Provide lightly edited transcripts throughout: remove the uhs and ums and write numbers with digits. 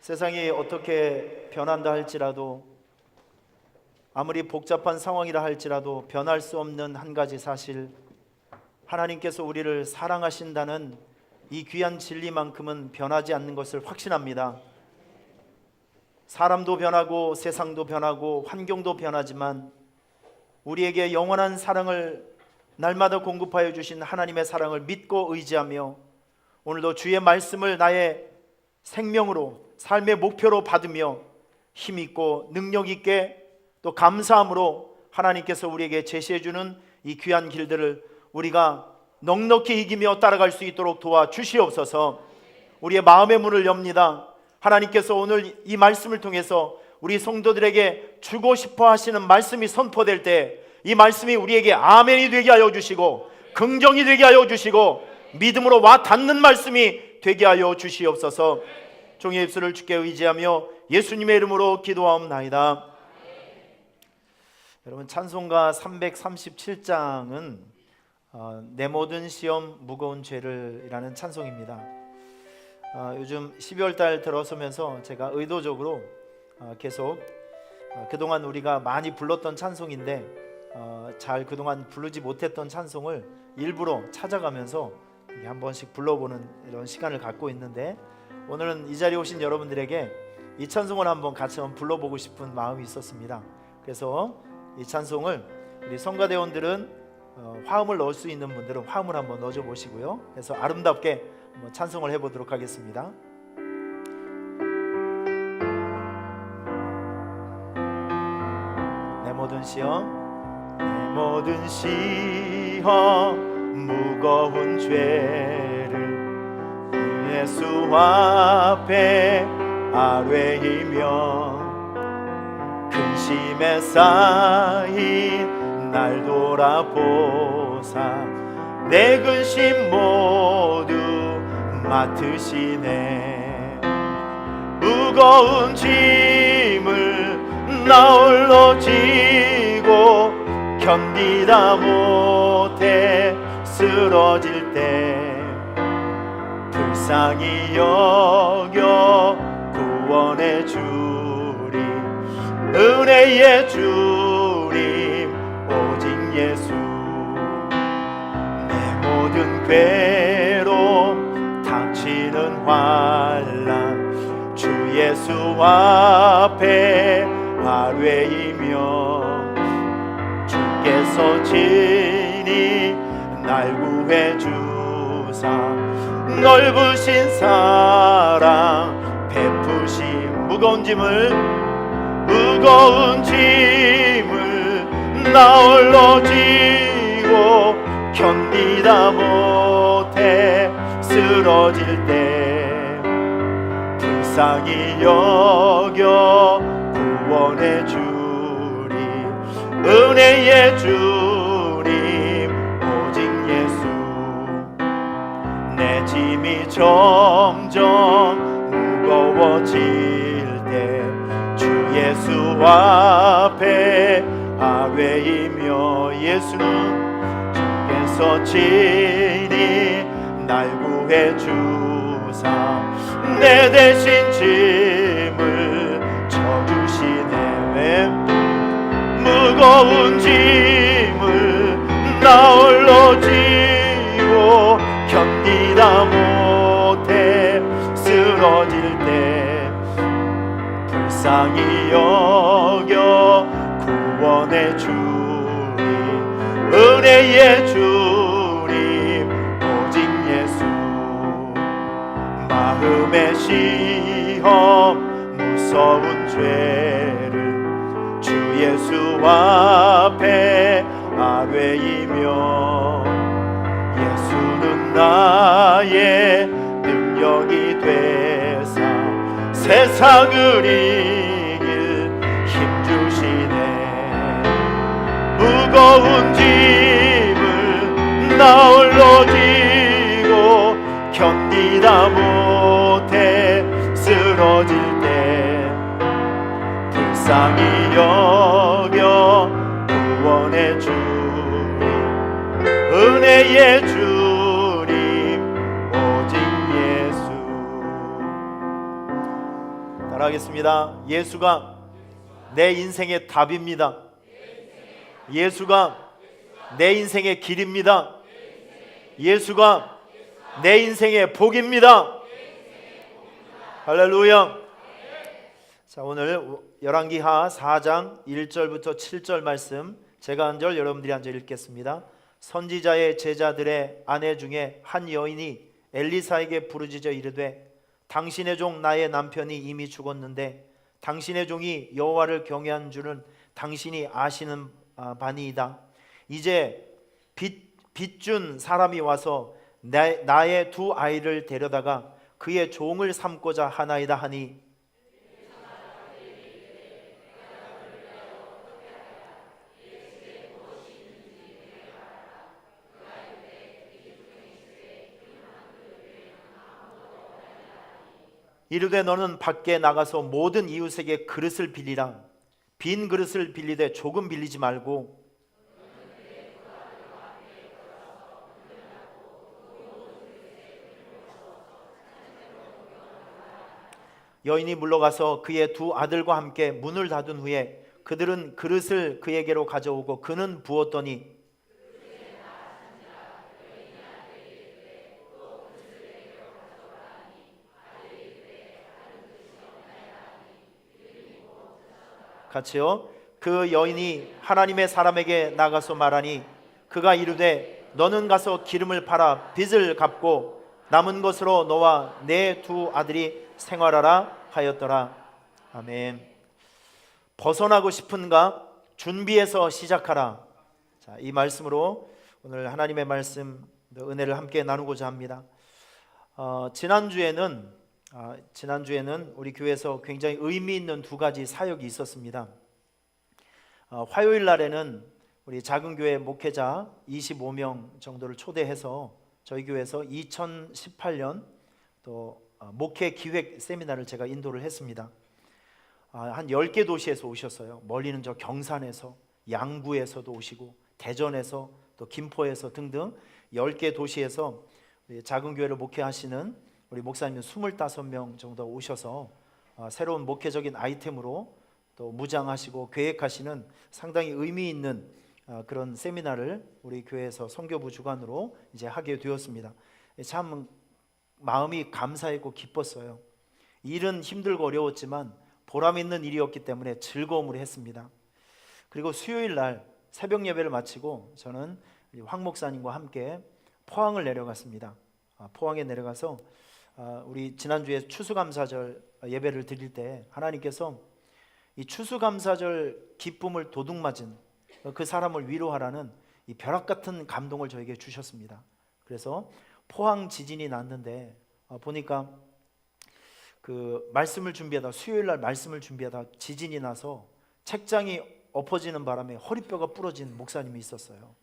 세상이 어떻게 변한다 할지라도, 아무리 복잡한 상황이라 할지라도 변할 수 없는 한 가지 사실, 하나님께서 우리를 사랑하신다는 이 귀한 진리만큼은 변하지 않는 것을 확신합니다. 사람도 변하고 세상도 변하고 환경도 변하지만 우리에게 영원한 사랑을 날마다 공급하여 주신 하나님의 사랑을 믿고 의지하며 오늘도 주의 말씀을 나의 생명으로, 삶의 목표로 받으며 힘있고 능력있게 또 감사함으로 하나님께서 우리에게 제시해 주는 이 귀한 길들을 우리가 넉넉히 이기며 따라갈 수 있도록 도와주시옵소서. 우리의 마음의 문을 엽니다. 하나님께서 오늘 이 말씀을 통해서 우리 성도들에게 주고 싶어 하시는 말씀이 선포될 때 이 말씀이 우리에게 아멘이 되게 하여 주시고 긍정이 되게 하여 주시고 믿음으로 와 닿는 말씀이 되게 하여 주시옵소서. 종의 입술을 주께 의지하며 예수님의 이름으로 기도하옵나이다. 여러분, 찬송가 337장은 내 모든 시험 무거운 죄를 이라는 찬송입니다. 요즘 12월달 들어서면서 제가 의도적으로 계속 그동안 우리가 많이 불렀던 찬송인데 잘 그동안 부르지 못했던 찬송을 일부러 찾아가면서 한 번씩 불러보는 이런 시간을 갖고 있는데, 오늘은 이 자리에 오신 여러분들에게 이 찬송을 한번 같이 불러보고 싶은 마음이 있었습니다. 그래서 이 찬송을 우리 성가대원들은 화음을 넣을 수 있는 분들은 화음을 한번 넣어줘 보시고요. 그래서 아름답게 한번 찬송을 해보도록 하겠습니다. 내 모든 시험, 내 모든 시험 무거운 죄를 예수 앞에 아뢰이며 근심에 쌓인 날 돌아보사 내 근심 모두 맡으시네. 무거운 짐을 나 홀로 지고 견디다 못해 쓰러질 때 불쌍히 여겨 구원해 주리. 은혜의 주님 오직 예수. 내 모든 괴로움 닥치는 환난 주 예수 앞에 아뢰이며 주께서 친히 날 구해 주사 넓으신 사랑 베푸심. 무거운 짐을 나 홀로 지고 견디다 못해 쓰러질 때 불쌍히 여겨 구원해 주리. 은혜의 주님 오직 예수. 내 짐이 점점 무거워질 때 주 예수 앞에 아뢰이며 예수는 주께서 친히 날 구해 주사 내 대신 짐을 져주시네. 무거운 짐을 나 홀로 지고 견디다 못해 쓰러질 때 불쌍히 여겨 구원해 주리. 은혜의 주님 오직 예수. 마음의 시험 무서운 죄를 주 예수 앞에 아뢰이며 예수는 나의 능력이 되사 세상을 이길 힘 주시네. 무거운 짐을 나 홀로 지고 견디다 못해 쓰러질 때 불쌍히 여겨 구원해 주리. 은혜의 주님 오직 예수. 따라하겠습니다. 예수가 내 인생의 답입니다. 예수가 내 인생의 길입니다. 예수가 내 인생의 복입니다. 할렐루야. 자, 오늘 열왕기하 4장 1절부터 7절 말씀 제가 한 절 여러분들이 한 절 읽겠습니다. 선지자의 제자들의 아내 중에 한 여인이 엘리사에게 부르짖어 이르되 당신의 종 나의 남편이 이미 죽었는데 당신의 종이 여호와를 경외한 줄은 당신이 아시는 바니이다. 이제 빚준 사람이 와서 나의 두 아이를 데려다가 그의 종을 삼고자 하나이다 하니 이르되 너는 밖에 나가서 모든 이웃에게 그릇을 빌리라. 빈 그릇을 빌리되 조금 빌리지 말고 여인이 물러가서 그의 두 아들과 함께 문을 닫은 후에 그들은 그릇을 그에게로 가져오고 그는 부었더니 같이요. 그 여인이 하나님의 사람에게 나가서 말하니 그가 이르되 너는 가서 기름을 팔아 빚을 갚고 남은 것으로 너와 내 두 아들이 생활하라 하였더라. 아멘. 벗어나고 싶은가? 준비해서 시작하라. 자, 이 말씀으로 오늘 하나님의 말씀 은혜를 함께 나누고자 합니다. 지난주에는 우리 교회에서 굉장히 의미 있는 두 가지 사역이 있었습니다. 화요일 날에는 우리 작은 교회 목회자 25명 정도를 초대해서 저희 교회에서 2018년 또 목회 기획 세미나를 제가 인도를 했습니다. 한 10개 도시에서 오셨어요. 멀리는 저 경산에서, 양구에서도 오시고 대전에서 또 김포에서 등등 10개 도시에서 우리 작은 교회를 목회하시는 우리 목사님 25명 정도 오셔서 새로운 목회적인 아이템으로 또 무장하시고 계획하시는 상당히 의미 있는 그런 세미나를 우리 교회에서 선교부 주관으로 이제 하게 되었습니다. 참 마음이 감사했고 기뻤어요. 일은 힘들고 어려웠지만 보람 있는 일이었기 때문에 즐거움으로 했습니다. 그리고 수요일 날 새벽 예배를 마치고 저는 황 목사님과 함께 포항을 내려갔습니다. 포항에 내려가서 우리 지난주에 추수감사절 예배를 드릴 때 하나님께서 이 추수감사절 기쁨을 도둑맞은 그 사람을 위로하라는 이 벼락 같은 감동을 저에게 주셨습니다. 그래서 포항 지진이 났는데 보니까 그 말씀을 준비하다 수요일 날 말씀을 준비하다 지진이 나서 책장이 엎어지는 바람에 허리뼈가 부러진 목사님이 있었어요.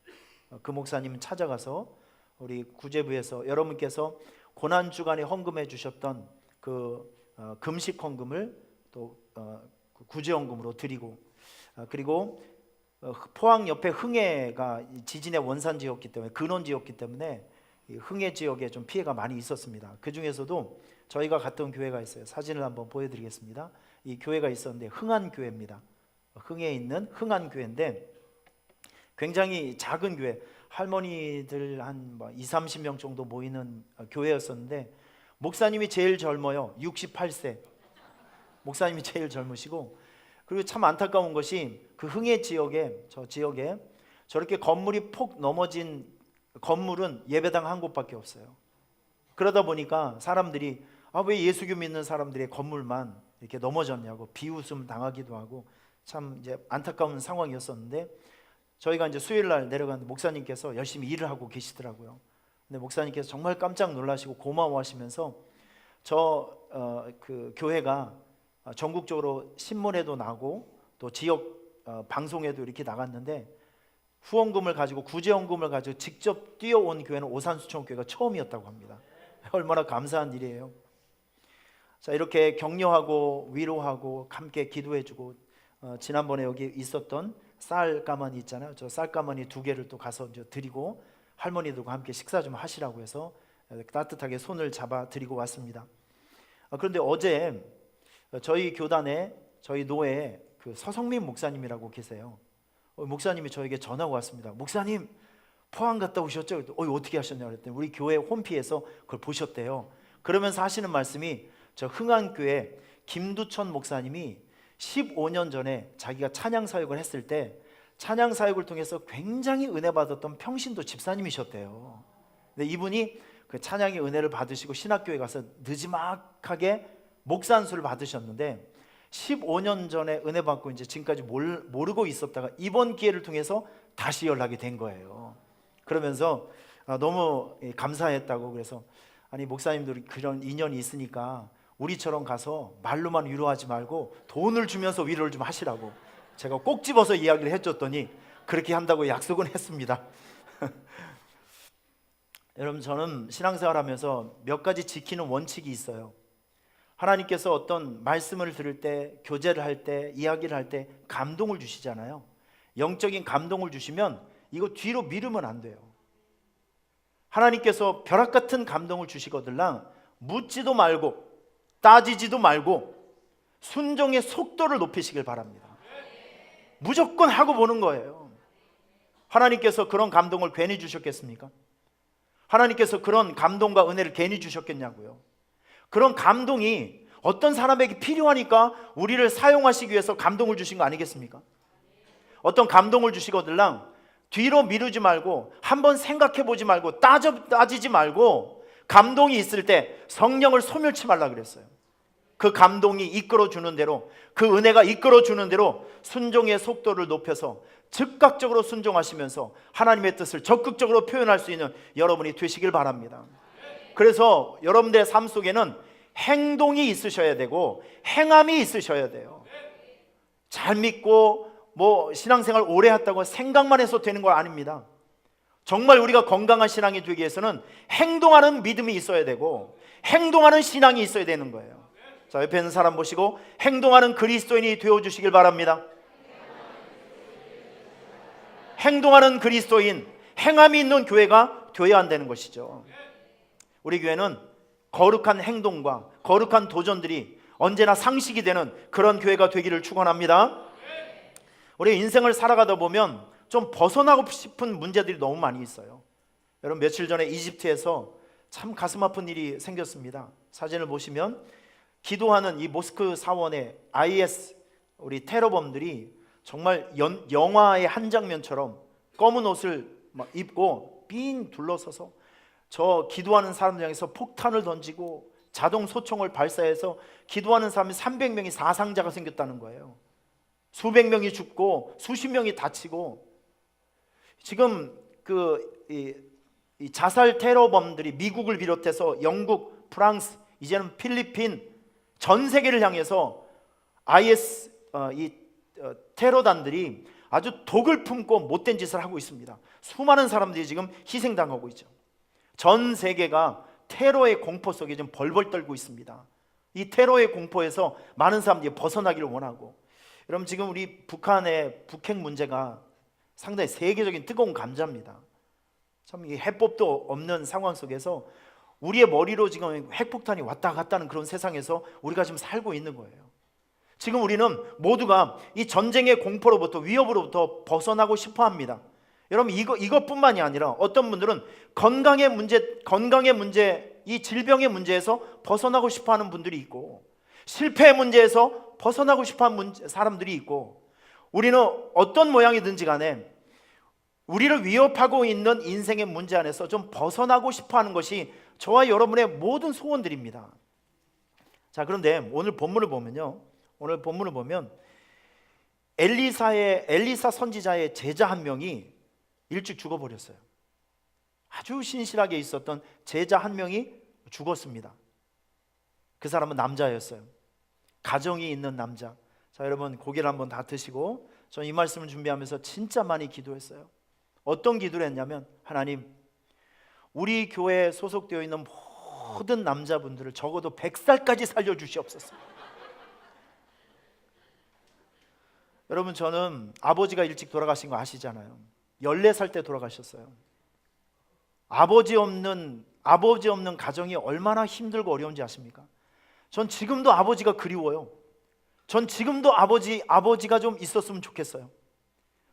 그 목사님은 찾아가서 우리 구제부에서 여러분께서 고난 주간에 헌금해 주셨던 그 금식 헌금을 또 구제헌금으로 드리고 그리고 포항 옆에 흥해가 지진의 원산지였기 때문에 근원지였기 때문에 흥해 지역에 좀 피해가 많이 있었습니다. 그 중에서도 저희가 갔던 교회가 있어요. 사진을 한번 보여드리겠습니다. 이 교회가 있었는데 흥안교회입니다. 흥해에 있는 흥안교회인데 굉장히 작은 교회, 할머니들 한 20-30명 정도 모이는 교회였었는데 목사님이 제일 젊어요. 68세 목사님이 제일 젊으시고 그리고 참 안타까운 것이 그 흥해 지역에 저렇게 건물이 폭 넘어진 건물은 예배당 한 곳밖에 없어요. 그러다 보니까 사람들이 왜 예수교 믿는 사람들의 건물만 이렇게 넘어졌냐고 비웃음 당하기도 하고 참 이제 안타까운 상황이었었는데 저희가 이제 수요일 날 내려갔는데 목사님께서 열심히 일을 하고 계시더라고요. 근데 목사님께서 정말 깜짝 놀라시고 고마워하시면서 그 교회가 전국적으로 신문에도 나고 또 지역 방송에도 이렇게 나갔는데 후원금을 가지고 구제헌금을 가지고 직접 뛰어온 교회는 오산수천교회가 처음이었다고 합니다. 얼마나 감사한 일이에요. 자, 이렇게 격려하고 위로하고 함께 기도해주고 지난번에 여기 있었던 쌀 가마니 있잖아요. 저 쌀 가마니 2개를 또 가서 이제 드리고 할머니들과 함께 식사 좀 하시라고 해서 따뜻하게 손을 잡아 드리고 왔습니다. 그런데 어제 저희 교단에 저희 노회에 그 서성민 목사님이라고 계세요. 목사님이 저에게 전화가 왔습니다. 목사님 포항 갔다 오셨죠? 어떻게 하셨냐고 그랬더니 우리 교회 홈피에서 그걸 보셨대요. 그러면서 하시는 말씀이 저 흥안교회 김두천 목사님이 15년 전에 자기가 찬양 사역을 했을 때 찬양 사역을 통해서 굉장히 은혜 받았던 평신도 집사님이셨대요. 근데 이분이 그 찬양의 은혜를 받으시고 신학교에 가서 느지막하게 목사 안수를 받으셨는데 15년 전에 은혜 받고 이제 지금까지 모르고 있었다가 이번 기회를 통해서 다시 연락이 된 거예요. 그러면서 너무 감사했다고. 그래서 아니 목사님들이 그런 인연이 있으니까 우리처럼 가서 말로만 위로하지 말고 돈을 주면서 위로를 좀 하시라고 제가 꼭 집어서 이야기를 해줬더니 그렇게 한다고 약속은 했습니다. 여러분, 저는 신앙생활 하면서 몇 가지 지키는 원칙이 있어요. 하나님께서 어떤 말씀을 들을 때, 교제를 할 때, 이야기를 할 때 감동을 주시잖아요. 영적인 감동을 주시면 이거 뒤로 미루면 안 돼요. 하나님께서 벼락 같은 감동을 주시거들랑 묻지도 말고 따지지도 말고 순종의 속도를 높이시길 바랍니다. 무조건 하고 보는 거예요. 하나님께서 그런 감동을 괜히 주셨겠습니까? 하나님께서 그런 감동과 은혜를 괜히 주셨겠냐고요. 그런 감동이 어떤 사람에게 필요하니까 우리를 사용하시기 위해서 감동을 주신 거 아니겠습니까? 어떤 감동을 주시거들랑 뒤로 미루지 말고 한번 생각해 보지 말고 따지지 말고 감동이 있을 때 성령을 소멸치 말라 그랬어요. 그 감동이 이끌어주는 대로, 그 은혜가 이끌어주는 대로 순종의 속도를 높여서 즉각적으로 순종하시면서 하나님의 뜻을 적극적으로 표현할 수 있는 여러분이 되시길 바랍니다. 그래서 여러분들의 삶 속에는 행동이 있으셔야 되고 행함이 있으셔야 돼요. 잘 믿고 신앙생활 오래 했다고 생각만 해서 되는 거 아닙니다. 정말 우리가 건강한 신앙이 되기 위해서는 행동하는 믿음이 있어야 되고 행동하는 신앙이 있어야 되는 거예요. 자, 옆에 있는 사람 보시고 행동하는 그리스도인이 되어주시길 바랍니다. 행동하는 그리스도인, 행함이 있는 교회가 되어야 한다는 것이죠. 우리 교회는 거룩한 행동과 거룩한 도전들이 언제나 상식이 되는 그런 교회가 되기를 축원합니다. 우리 인생을 살아가다 보면 좀 벗어나고 싶은 문제들이 너무 많이 있어요. 여러분, 며칠 전에 이집트에서 참 가슴 아픈 일이 생겼습니다. 사진을 보시면 기도하는 이 모스크 사원의 IS 우리 테러범들이 정말 영화의 한 장면처럼 검은 옷을 막 입고 빙 둘러서서 저 기도하는 사람들 향해서 폭탄을 던지고 자동 소총을 발사해서 기도하는 사람이 300명이 사상자가 생겼다는 거예요. 수백 명이 죽고 수십 명이 다치고 지금 이 자살 테러범들이 미국을 비롯해서 영국, 프랑스, 이제는 필리핀 전 세계를 향해서 IS 테러단들이 아주 독을 품고 못된 짓을 하고 있습니다. 수많은 사람들이 지금 희생당하고 있죠. 전 세계가 테러의 공포 속에 좀 벌벌 떨고 있습니다. 이 테러의 공포에서 많은 사람들이 벗어나기를 원하고, 여러분 지금 우리 북한의 북핵 문제가 상당히 세계적인 뜨거운 감자입니다. 참 이 해법도 없는 상황 속에서 우리의 머리로 지금 핵폭탄이 왔다 갔다는 그런 세상에서 우리가 지금 살고 있는 거예요. 지금 우리는 모두가 이 전쟁의 공포로부터, 위협으로부터 벗어나고 싶어 합니다. 여러분 이것뿐만이 아니라 어떤 분들은 건강의 문제, 이 질병의 문제에서 벗어나고 싶어 하는 분들이 있고, 실패의 문제에서 벗어나고 싶어 하는 사람들이 있고, 우리는 어떤 모양이든지 간에 우리를 위협하고 있는 인생의 문제 안에서 좀 벗어나고 싶어 하는 것이 저와 여러분의 모든 소원들입니다. 자, 그런데 오늘 본문을 보면 엘리사 선지자의 제자 한 명이 일찍 죽어버렸어요. 아주 신실하게 있었던 제자 한 명이 죽었습니다. 그 사람은 남자였어요. 가정이 있는 남자. 자, 여러분 고개를 한번 다 드시고, 저는 이 말씀을 준비하면서 진짜 많이 기도했어요. 어떤 기도를 했냐면, 하나님, 우리 교회에 소속되어 있는 모든 남자분들을 적어도 100살까지 살려주시옵소서. 여러분, 저는 아버지가 일찍 돌아가신 거 아시잖아요. 14살 때 돌아가셨어요. 아버지 없는 가정이 얼마나 힘들고 어려운지 아십니까? 전 지금도 아버지가 그리워요. 전 지금도 아버지가 좀 있었으면 좋겠어요.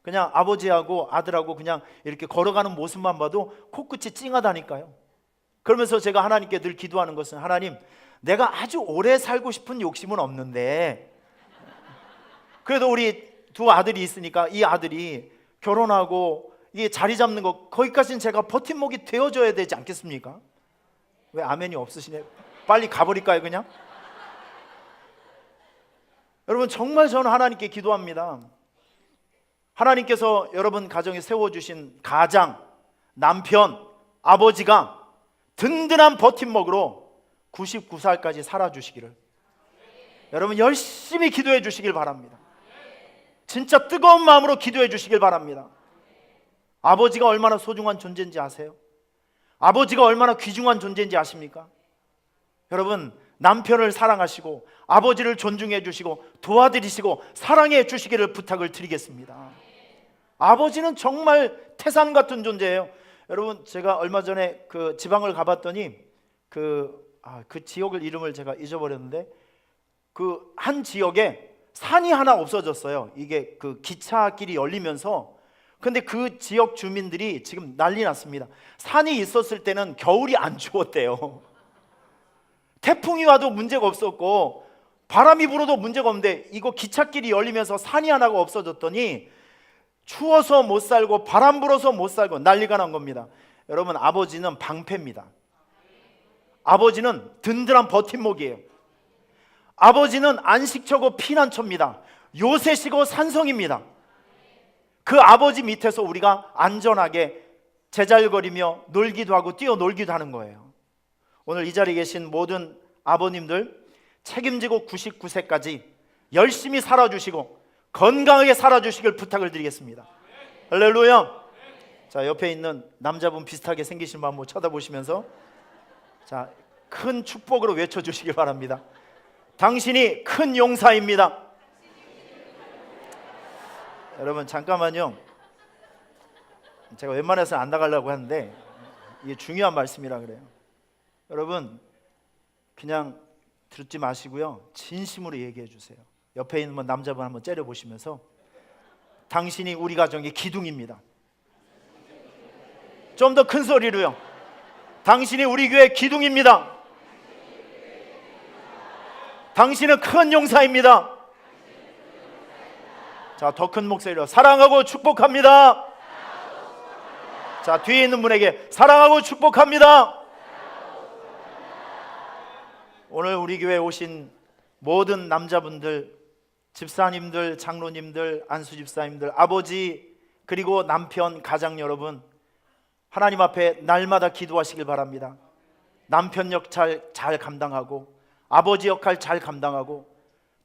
그냥 아버지하고 아들하고 그냥 이렇게 걸어가는 모습만 봐도 코끝이 찡하다니까요. 그러면서 제가 하나님께 늘 기도하는 것은, 하나님, 내가 아주 오래 살고 싶은 욕심은 없는데 그래도 우리 두 아들이 있으니까 이 아들이 결혼하고 이게 자리 잡는 거, 거기까지는 제가 버팀목이 되어줘야 되지 않겠습니까? 왜 아멘이 없으시네? 빨리 가버릴까요 그냥? 여러분, 정말 저는 하나님께 기도합니다. 하나님께서 여러분 가정에 세워주신 가장, 남편, 아버지가 든든한 버팀목으로 99살까지 살아주시기를 여러분 열심히 기도해 주시길 바랍니다. 진짜 뜨거운 마음으로 기도해 주시길 바랍니다. 아버지가 얼마나 소중한 존재인지 아세요? 아버지가 얼마나 귀중한 존재인지 아십니까? 여러분, 남편을 사랑하시고 아버지를 존중해 주시고 도와드리시고 사랑해 주시기를 부탁을 드리겠습니다. 아버지는 정말 태산 같은 존재예요. 여러분, 제가 얼마 전에 그 지방을 가봤더니 그 지역을 이름을 제가 잊어버렸는데 그 한 지역에 산이 하나 없어졌어요. 이게 그 기차길이 열리면서. 근데 그 지역 주민들이 지금 난리 났습니다. 산이 있었을 때는 겨울이 안 추웠대요. 태풍이 와도 문제가 없었고 바람이 불어도 문제가 없는데 이거 기차길이 열리면서 산이 하나가 없어졌더니 추워서 못 살고 바람 불어서 못 살고 난리가 난 겁니다. 여러분, 아버지는 방패입니다. 아버지는 든든한 버팀목이에요. 아버지는 안식처고 피난처입니다. 요새시고 산성입니다. 그 아버지 밑에서 우리가 안전하게 제잘거리며 놀기도 하고 뛰어놀기도 하는 거예요. 오늘 이 자리에 계신 모든 아버님들, 책임지고 99세까지 열심히 살아주시고 건강하게 살아주시길 부탁을 드리겠습니다. 할렐루야. 자, 옆에 있는 남자분 비슷하게 생기신 분 한번 쳐다보시면서 자, 큰 축복으로 외쳐주시길 바랍니다. 당신이 큰 용사입니다. 여러분, 잠깐만요. 제가 웬만해서 안 나가려고 하는데 이게 중요한 말씀이라 그래요. 여러분, 그냥 듣지 마시고요, 진심으로 얘기해 주세요. 옆에 있는 남자분 한번 째려보시면서 당신이 우리 가정의 기둥입니다. 좀 더 큰 소리로요. 당신이 우리 교회 기둥입니다. 당신은 큰 용사입니다. 자, 더 큰 목소리로 사랑하고 축복합니다. 자, 뒤에 있는 분에게 사랑하고 축복합니다. 오늘 우리 교회에 오신 모든 남자분들, 집사님들, 장로님들, 안수집사님들, 아버지, 그리고 남편, 가장 여러분, 하나님 앞에 날마다 기도하시길 바랍니다. 남편 역할 잘 감당하고 아버지 역할 잘 감당하고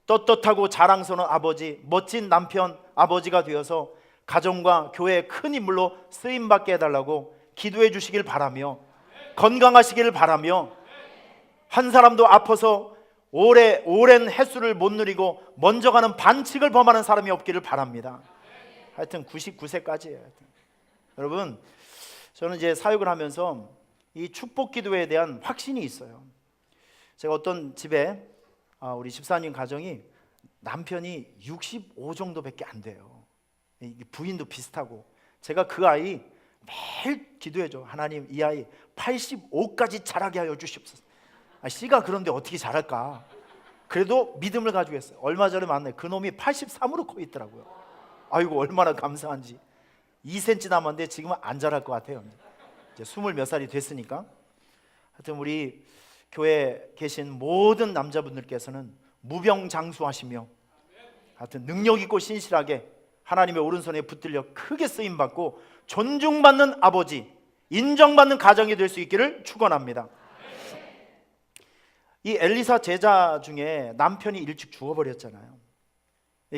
떳떳하고 자랑스러운 아버지, 멋진 남편, 아버지가 되어서 가정과 교회의 큰 인물로 쓰임받게 해달라고 기도해 주시길 바라며 건강하시기를 바라며 한 사람도 아파서 오랜 횟수를 못 누리고 먼저 가는 반칙을 범하는 사람이 없기를 바랍니다. 하여튼 99세까지예요. 여러분, 저는 이제 사역을 하면서 이 축복 기도에 대한 확신이 있어요. 제가 어떤 집에 우리 집사님 가정이 남편이 65 정도밖에 안 돼요. 부인도 비슷하고 제가 그 아이 매일 기도해줘. 하나님, 이 아이 85까지 자라게 하여 주시옵소서. 씨가 그런데 어떻게 자랄까? 그래도 믿음을 가지고 있어요. 얼마 전에 만나요. 그놈이 83으로 커 있더라고요. 아이고, 얼마나 감사한지. 2cm 남았는데 지금은 안 자랄 것 같아요. 이제 20 몇 살이 됐으니까. 하여튼 우리 교회에 계신 모든 남자분들께서는 무병장수하시며 하여튼 능력 있고 신실하게 하나님의 오른손에 붙들려 크게 쓰임받고 존중받는 아버지, 인정받는 가정이 될 수 있기를 축원합니다. 이 엘리사 제자 중에 남편이 일찍 죽어버렸잖아요.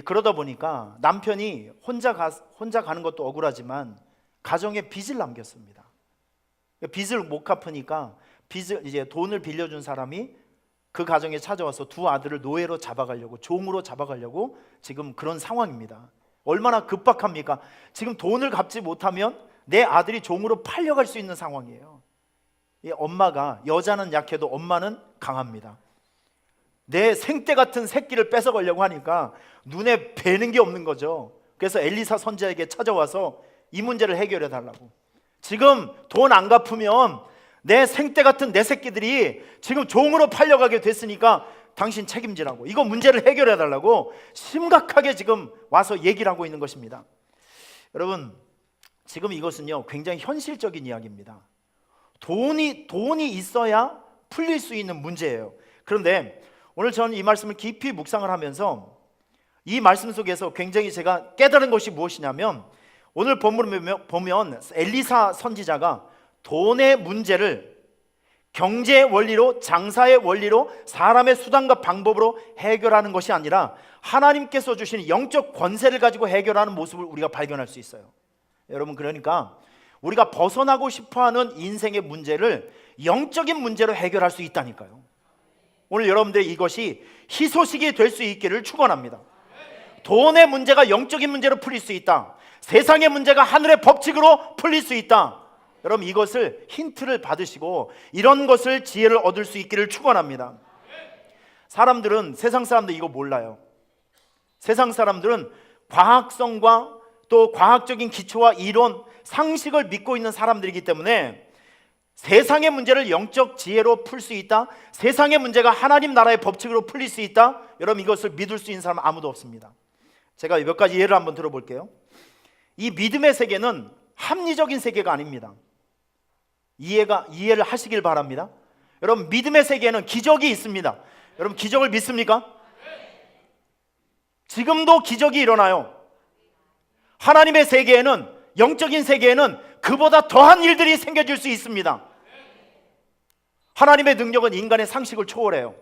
그러다 보니까 남편이 혼자 가는 것도 억울하지만 가정에 빚을 남겼습니다. 빚을 못 갚으니까 이제 돈을 빌려준 사람이 그 가정에 찾아와서 두 아들을 노예로 잡아가려고, 종으로 잡아가려고 지금 그런 상황입니다. 얼마나 급박합니까? 지금 돈을 갚지 못하면 내 아들이 종으로 팔려갈 수 있는 상황이에요. 이 엄마가, 여자는 약해도 엄마는 강합니다. 내 생떼 같은 새끼를 뺏어가려고 하니까 눈에 뵈는 게 없는 거죠. 그래서 엘리사 선지자에게 찾아와서 이 문제를 해결해 달라고. 지금 돈 안 갚으면 내 생떼 같은 내 새끼들이 지금 종으로 팔려가게 됐으니까 당신 책임지라고, 이거 문제를 해결해 달라고 심각하게 지금 와서 얘기를 하고 있는 것입니다. 여러분, 지금 이것은요 굉장히 현실적인 이야기입니다. 돈이 있어야 풀릴 수 있는 문제예요. 그런데 오늘 저는 이 말씀을 깊이 묵상을 하면서 이 말씀 속에서 굉장히 제가 깨달은 것이 무엇이냐면, 오늘 본문을 보면 엘리사 선지자가 돈의 문제를 경제의 원리로, 장사의 원리로, 사람의 수단과 방법으로 해결하는 것이 아니라 하나님께서 주신 영적 권세를 가지고 해결하는 모습을 우리가 발견할 수 있어요. 여러분, 그러니까 우리가 벗어나고 싶어하는 인생의 문제를 영적인 문제로 해결할 수 있다니까요. 오늘 여러분들 이것이 희소식이 될 수 있기를 축원합니다. 돈의 문제가 영적인 문제로 풀릴 수 있다. 세상의 문제가 하늘의 법칙으로 풀릴 수 있다. 여러분, 이것을 힌트를 받으시고 이런 것을 지혜를 얻을 수 있기를 축원합니다. 사람들은, 세상 사람들 이거 몰라요. 세상 사람들은 과학성과 또 과학적인 기초와 이론, 상식을 믿고 있는 사람들이기 때문에 세상의 문제를 영적 지혜로 풀 수 있다, 세상의 문제가 하나님 나라의 법칙으로 풀릴 수 있다, 여러분 이것을 믿을 수 있는 사람은 아무도 없습니다. 제가 몇 가지 예를 한번 들어볼게요. 이 믿음의 세계는 합리적인 세계가 아닙니다. 이해를 하시길 바랍니다. 여러분, 믿음의 세계에는 기적이 있습니다. 여러분, 기적을 믿습니까? 지금도 기적이 일어나요. 하나님의 세계에는, 영적인 세계에는 그보다 더한 일들이 생겨질 수 있습니다. 하나님의 능력은 인간의 상식을 초월해요.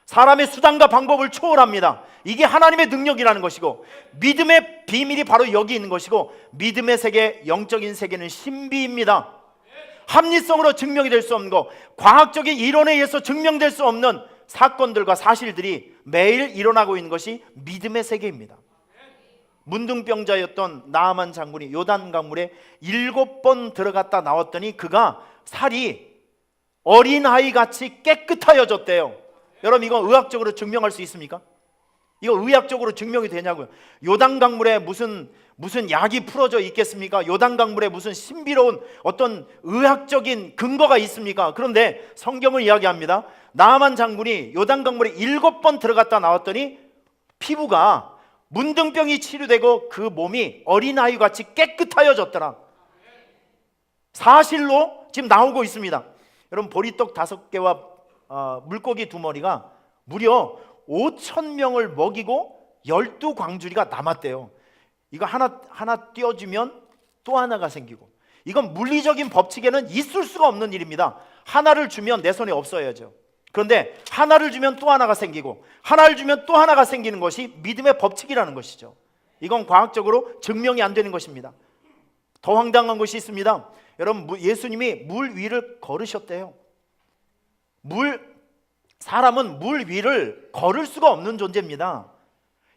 사람의 수단과 방법을 초월합니다. 이게 하나님의 능력이라는 것이고, 믿음의 비밀이 바로 여기 있는 것이고, 믿음의 세계, 영적인 세계는 신비입니다. 합리성으로 증명이 될 수 없는 것, 과학적인 이론에 의해서 증명될 수 없는 사건들과 사실들이 매일 일어나고 있는 것이 믿음의 세계입니다. 문둥병자였던 나아만 장군이 요단 강물에 7번 들어갔다 나왔더니 그가 살이 어린아이같이 깨끗하여졌대요. 여러분, 이거 의학적으로 증명할 수 있습니까? 이거 의학적으로 증명이 되냐고요. 요단 강물에 무슨 약이 풀어져 있겠습니까? 요단 강물에 무슨 신비로운 어떤 의학적인 근거가 있습니까? 그런데 성경을 이야기합니다. 나아만 장군이 요단 강물에 7번 들어갔다 나왔더니 피부가, 문둥병이 치료되고 그 몸이 어린아이같이 깨끗하여졌더라. 사실로 지금 나오고 있습니다. 여러분, 보리떡 5개와 물고기 2마리가 무려 5,000명을 먹이고 12광주리가 남았대요. 이거 하나 띄워주면 또 하나가 생기고, 이건 물리적인 법칙에는 있을 수가 없는 일입니다. 하나를 주면 내 손에 없어야죠. 그런데 하나를 주면 또 하나가 생기고, 하나를 주면 또 하나가 생기는 것이 믿음의 법칙이라는 것이죠. 이건 과학적으로 증명이 안 되는 것입니다. 더 황당한 것이 있습니다. 여러분, 예수님이 물 위를 걸으셨대요. 사람은 물 위를 걸을 수가 없는 존재입니다.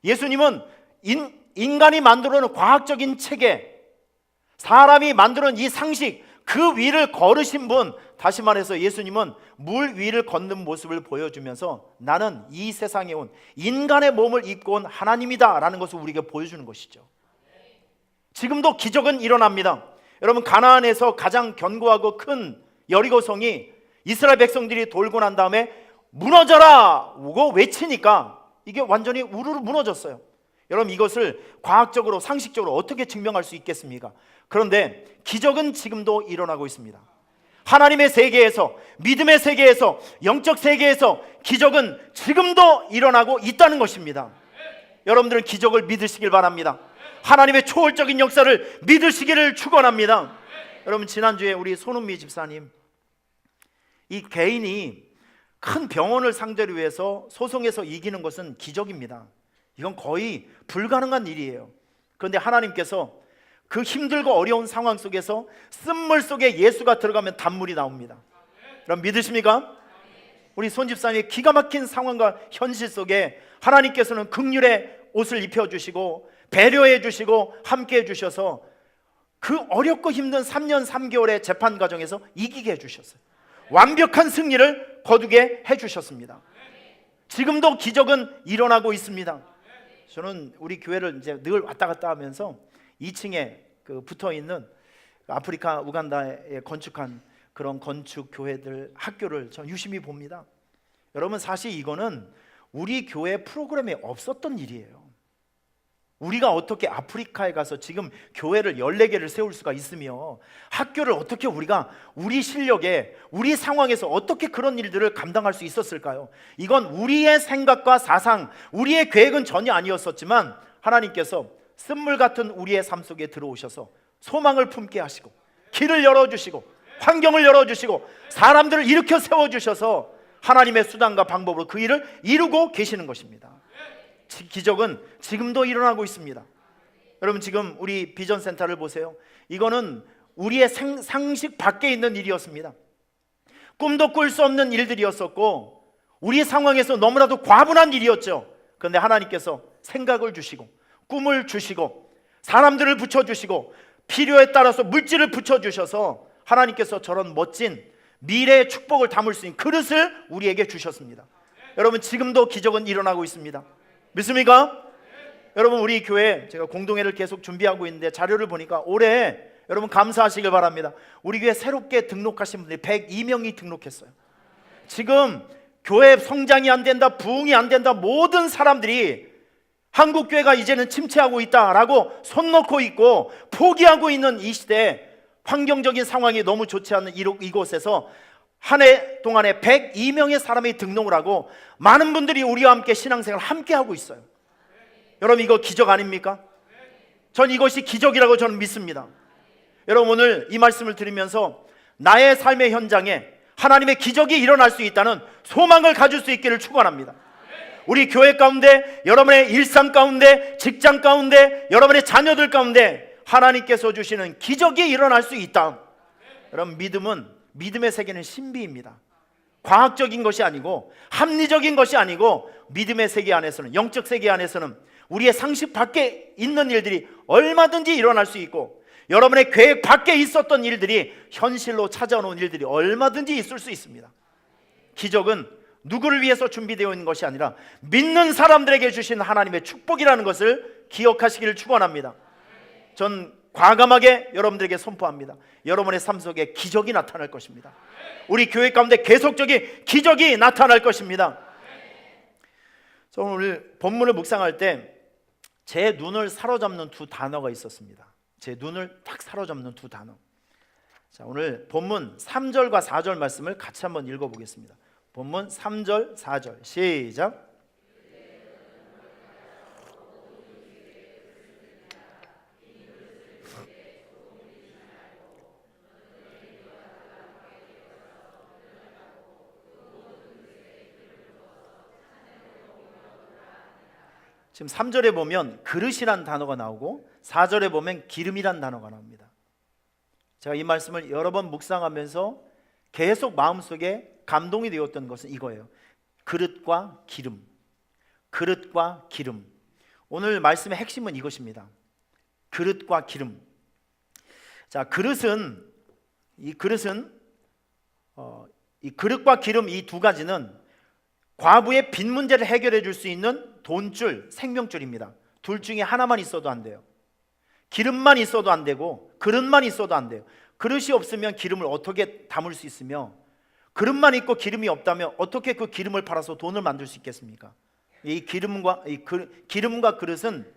예수님은 인간이 만들어놓은 과학적인 체계, 사람이 만들어놓은 이 상식, 그 위를 걸으신 분, 다시 말해서 예수님은 물 위를 걷는 모습을 보여주면서 나는 이 세상에 온 인간의 몸을 입고 온 하나님이다 라는 것을 우리에게 보여주는 것이죠. 지금도 기적은 일어납니다. 여러분, 가나안에서 가장 견고하고 큰 여리고성이 이스라엘 백성들이 돌고 난 다음에 무너져라! 고 외치니까 이게 완전히 우르르 무너졌어요. 여러분, 이것을 과학적으로, 상식적으로 어떻게 증명할 수 있겠습니까? 그런데 기적은 지금도 일어나고 있습니다. 하나님의 세계에서, 믿음의 세계에서, 영적 세계에서 기적은 지금도 일어나고 있다는 것입니다. 여러분들은 기적을 믿으시길 바랍니다. 하나님의 초월적인 역사를 믿으시기를 축원합니다. 여러분, 지난주에 우리 손은미 집사님, 이 개인이 큰 병원을 상대로 해서 소송에서 이기는 것은 기적입니다. 이건 거의 불가능한 일이에요. 그런데 하나님께서 그 힘들고 어려운 상황 속에서 쓴물 속에 예수가 들어가면 단물이 나옵니다. 여러분, 믿으십니까? 우리 손 집사님의 기가 막힌 상황과 현실 속에 하나님께서는 긍휼의 옷을 입혀주시고 배려해 주시고 함께 해주셔서 그 어렵고 힘든 3년 3개월의 재판 과정에서 이기게 해주셨어요. 완벽한 승리를 거두게 해주셨습니다. 지금도 기적은 일어나고 있습니다. 저는 우리 교회를 이제 늘 왔다 갔다 하면서 2층에 붙어 있는 아프리카 우간다에 건축한 그런 건축 교회들 학교를 전 유심히 봅니다. 여러분, 사실 이거는 우리 교회 프로그램에 없었던 일이에요. 우리가 어떻게 아프리카에 가서 지금 교회를 14개를 세울 수가 있으며 학교를 어떻게 우리가 우리 실력에 우리 상황에서 어떻게 그런 일들을 감당할 수 있었을까요? 이건 우리의 생각과 사상, 우리의 계획은 전혀 아니었었지만 하나님께서 쓴물 같은 우리의 삶 속에 들어오셔서 소망을 품게 하시고 길을 열어주시고 환경을 열어주시고 사람들을 일으켜 세워주셔서 하나님의 수단과 방법으로 그 일을 이루고 계시는 것입니다. 기적은 지금도 일어나고 있습니다. 여러분, 지금 우리 비전센터를 보세요. 이거는 우리의 상식 밖에 있는 일이었습니다. 꿈도 꿀 수 없는 일들이었었고 우리 상황에서 너무나도 과분한 일이었죠. 그런데 하나님께서 생각을 주시고 꿈을 주시고 사람들을 붙여주시고 필요에 따라서 물질을 붙여주셔서 하나님께서 저런 멋진 미래의 축복을 담을 수 있는 그릇을 우리에게 주셨습니다. 여러분, 지금도 기적은 일어나고 있습니다. 믿습니까? 여러분, 우리 교회 제가 공동회를 계속 준비하고 있는데 자료를 보니까 올해 여러분 감사하시길 바랍니다. 우리 교회 새롭게 등록하신 분들이 102명이 등록했어요. 지금 교회 성장이 안 된다, 부흥이 안 된다, 모든 사람들이 한국교회가 이제는 침체하고 있다라고 손 놓고 있고 포기하고 있는 이 시대에 환경적인 상황이 너무 좋지 않은 이곳에서 한 해 동안에 102명의 사람이 등록을 하고 많은 분들이 우리와 함께 신앙생활을 함께 하고 있어요. 여러분, 이거 기적 아닙니까? 전 이것이 기적이라고 저는 믿습니다. 여러분, 오늘 이 말씀을 들으면서 나의 삶의 현장에 하나님의 기적이 일어날 수 있다는 소망을 가질 수 있기를 축원합니다. 우리 교회 가운데, 여러분의 일상 가운데, 직장 가운데, 여러분의 자녀들 가운데 하나님께서 주시는 기적이 일어날 수 있다. 여러분, 믿음의 세계는 신비입니다. 과학적인 것이 아니고 합리적인 것이 아니고 믿음의 세계 안에서는, 영적 세계 안에서는 우리의 상식 밖에 있는 일들이 얼마든지 일어날 수 있고 여러분의 계획 밖에 있었던 일들이 현실로 찾아오는 일들이 얼마든지 있을 수 있습니다. 기적은 누구를 위해서 준비되어 있는 것이 아니라 믿는 사람들에게 주신 하나님의 축복이라는 것을 기억하시기를 축원합니다. 전 과감하게 여러분들에게 선포합니다. 여러분의 삶 속에 기적이 나타날 것입니다. 우리 교회 가운데 계속적인 기적이 나타날 것입니다. 저는 오늘 본문을 묵상할 때 제 눈을 사로잡는 두 단어가 있었습니다. 제 눈을 딱 사로잡는 두 단어. 자, 오늘 본문 3절과 4절 말씀을 같이 한번 읽어보겠습니다. 본문 3절 4절 시작. 지금 3절에 보면 그릇이란 단어가 나오고 4절에 보면 기름이란 단어가 나옵니다. 제가 이 말씀을 여러 번 묵상하면서 계속 마음속에 감동이 되었던 것은 이거예요. 그릇과 기름. 그릇과 기름. 오늘 말씀의 핵심은 이것입니다. 그릇과 기름. 자, 이 그릇과 기름 이 두 가지는 과부의 빈 문제를 해결해 줄 수 있는 돈줄, 생명줄입니다. 둘 중에 하나만 있어도 안 돼요. 기름만 있어도 안 되고 그릇만 있어도 안 돼요. 그릇이 없으면 기름을 어떻게 담을 수 있으며 그릇만 있고 기름이 없다면 어떻게 그 기름을 팔아서 돈을 만들 수 있겠습니까? 이 기름과 그릇은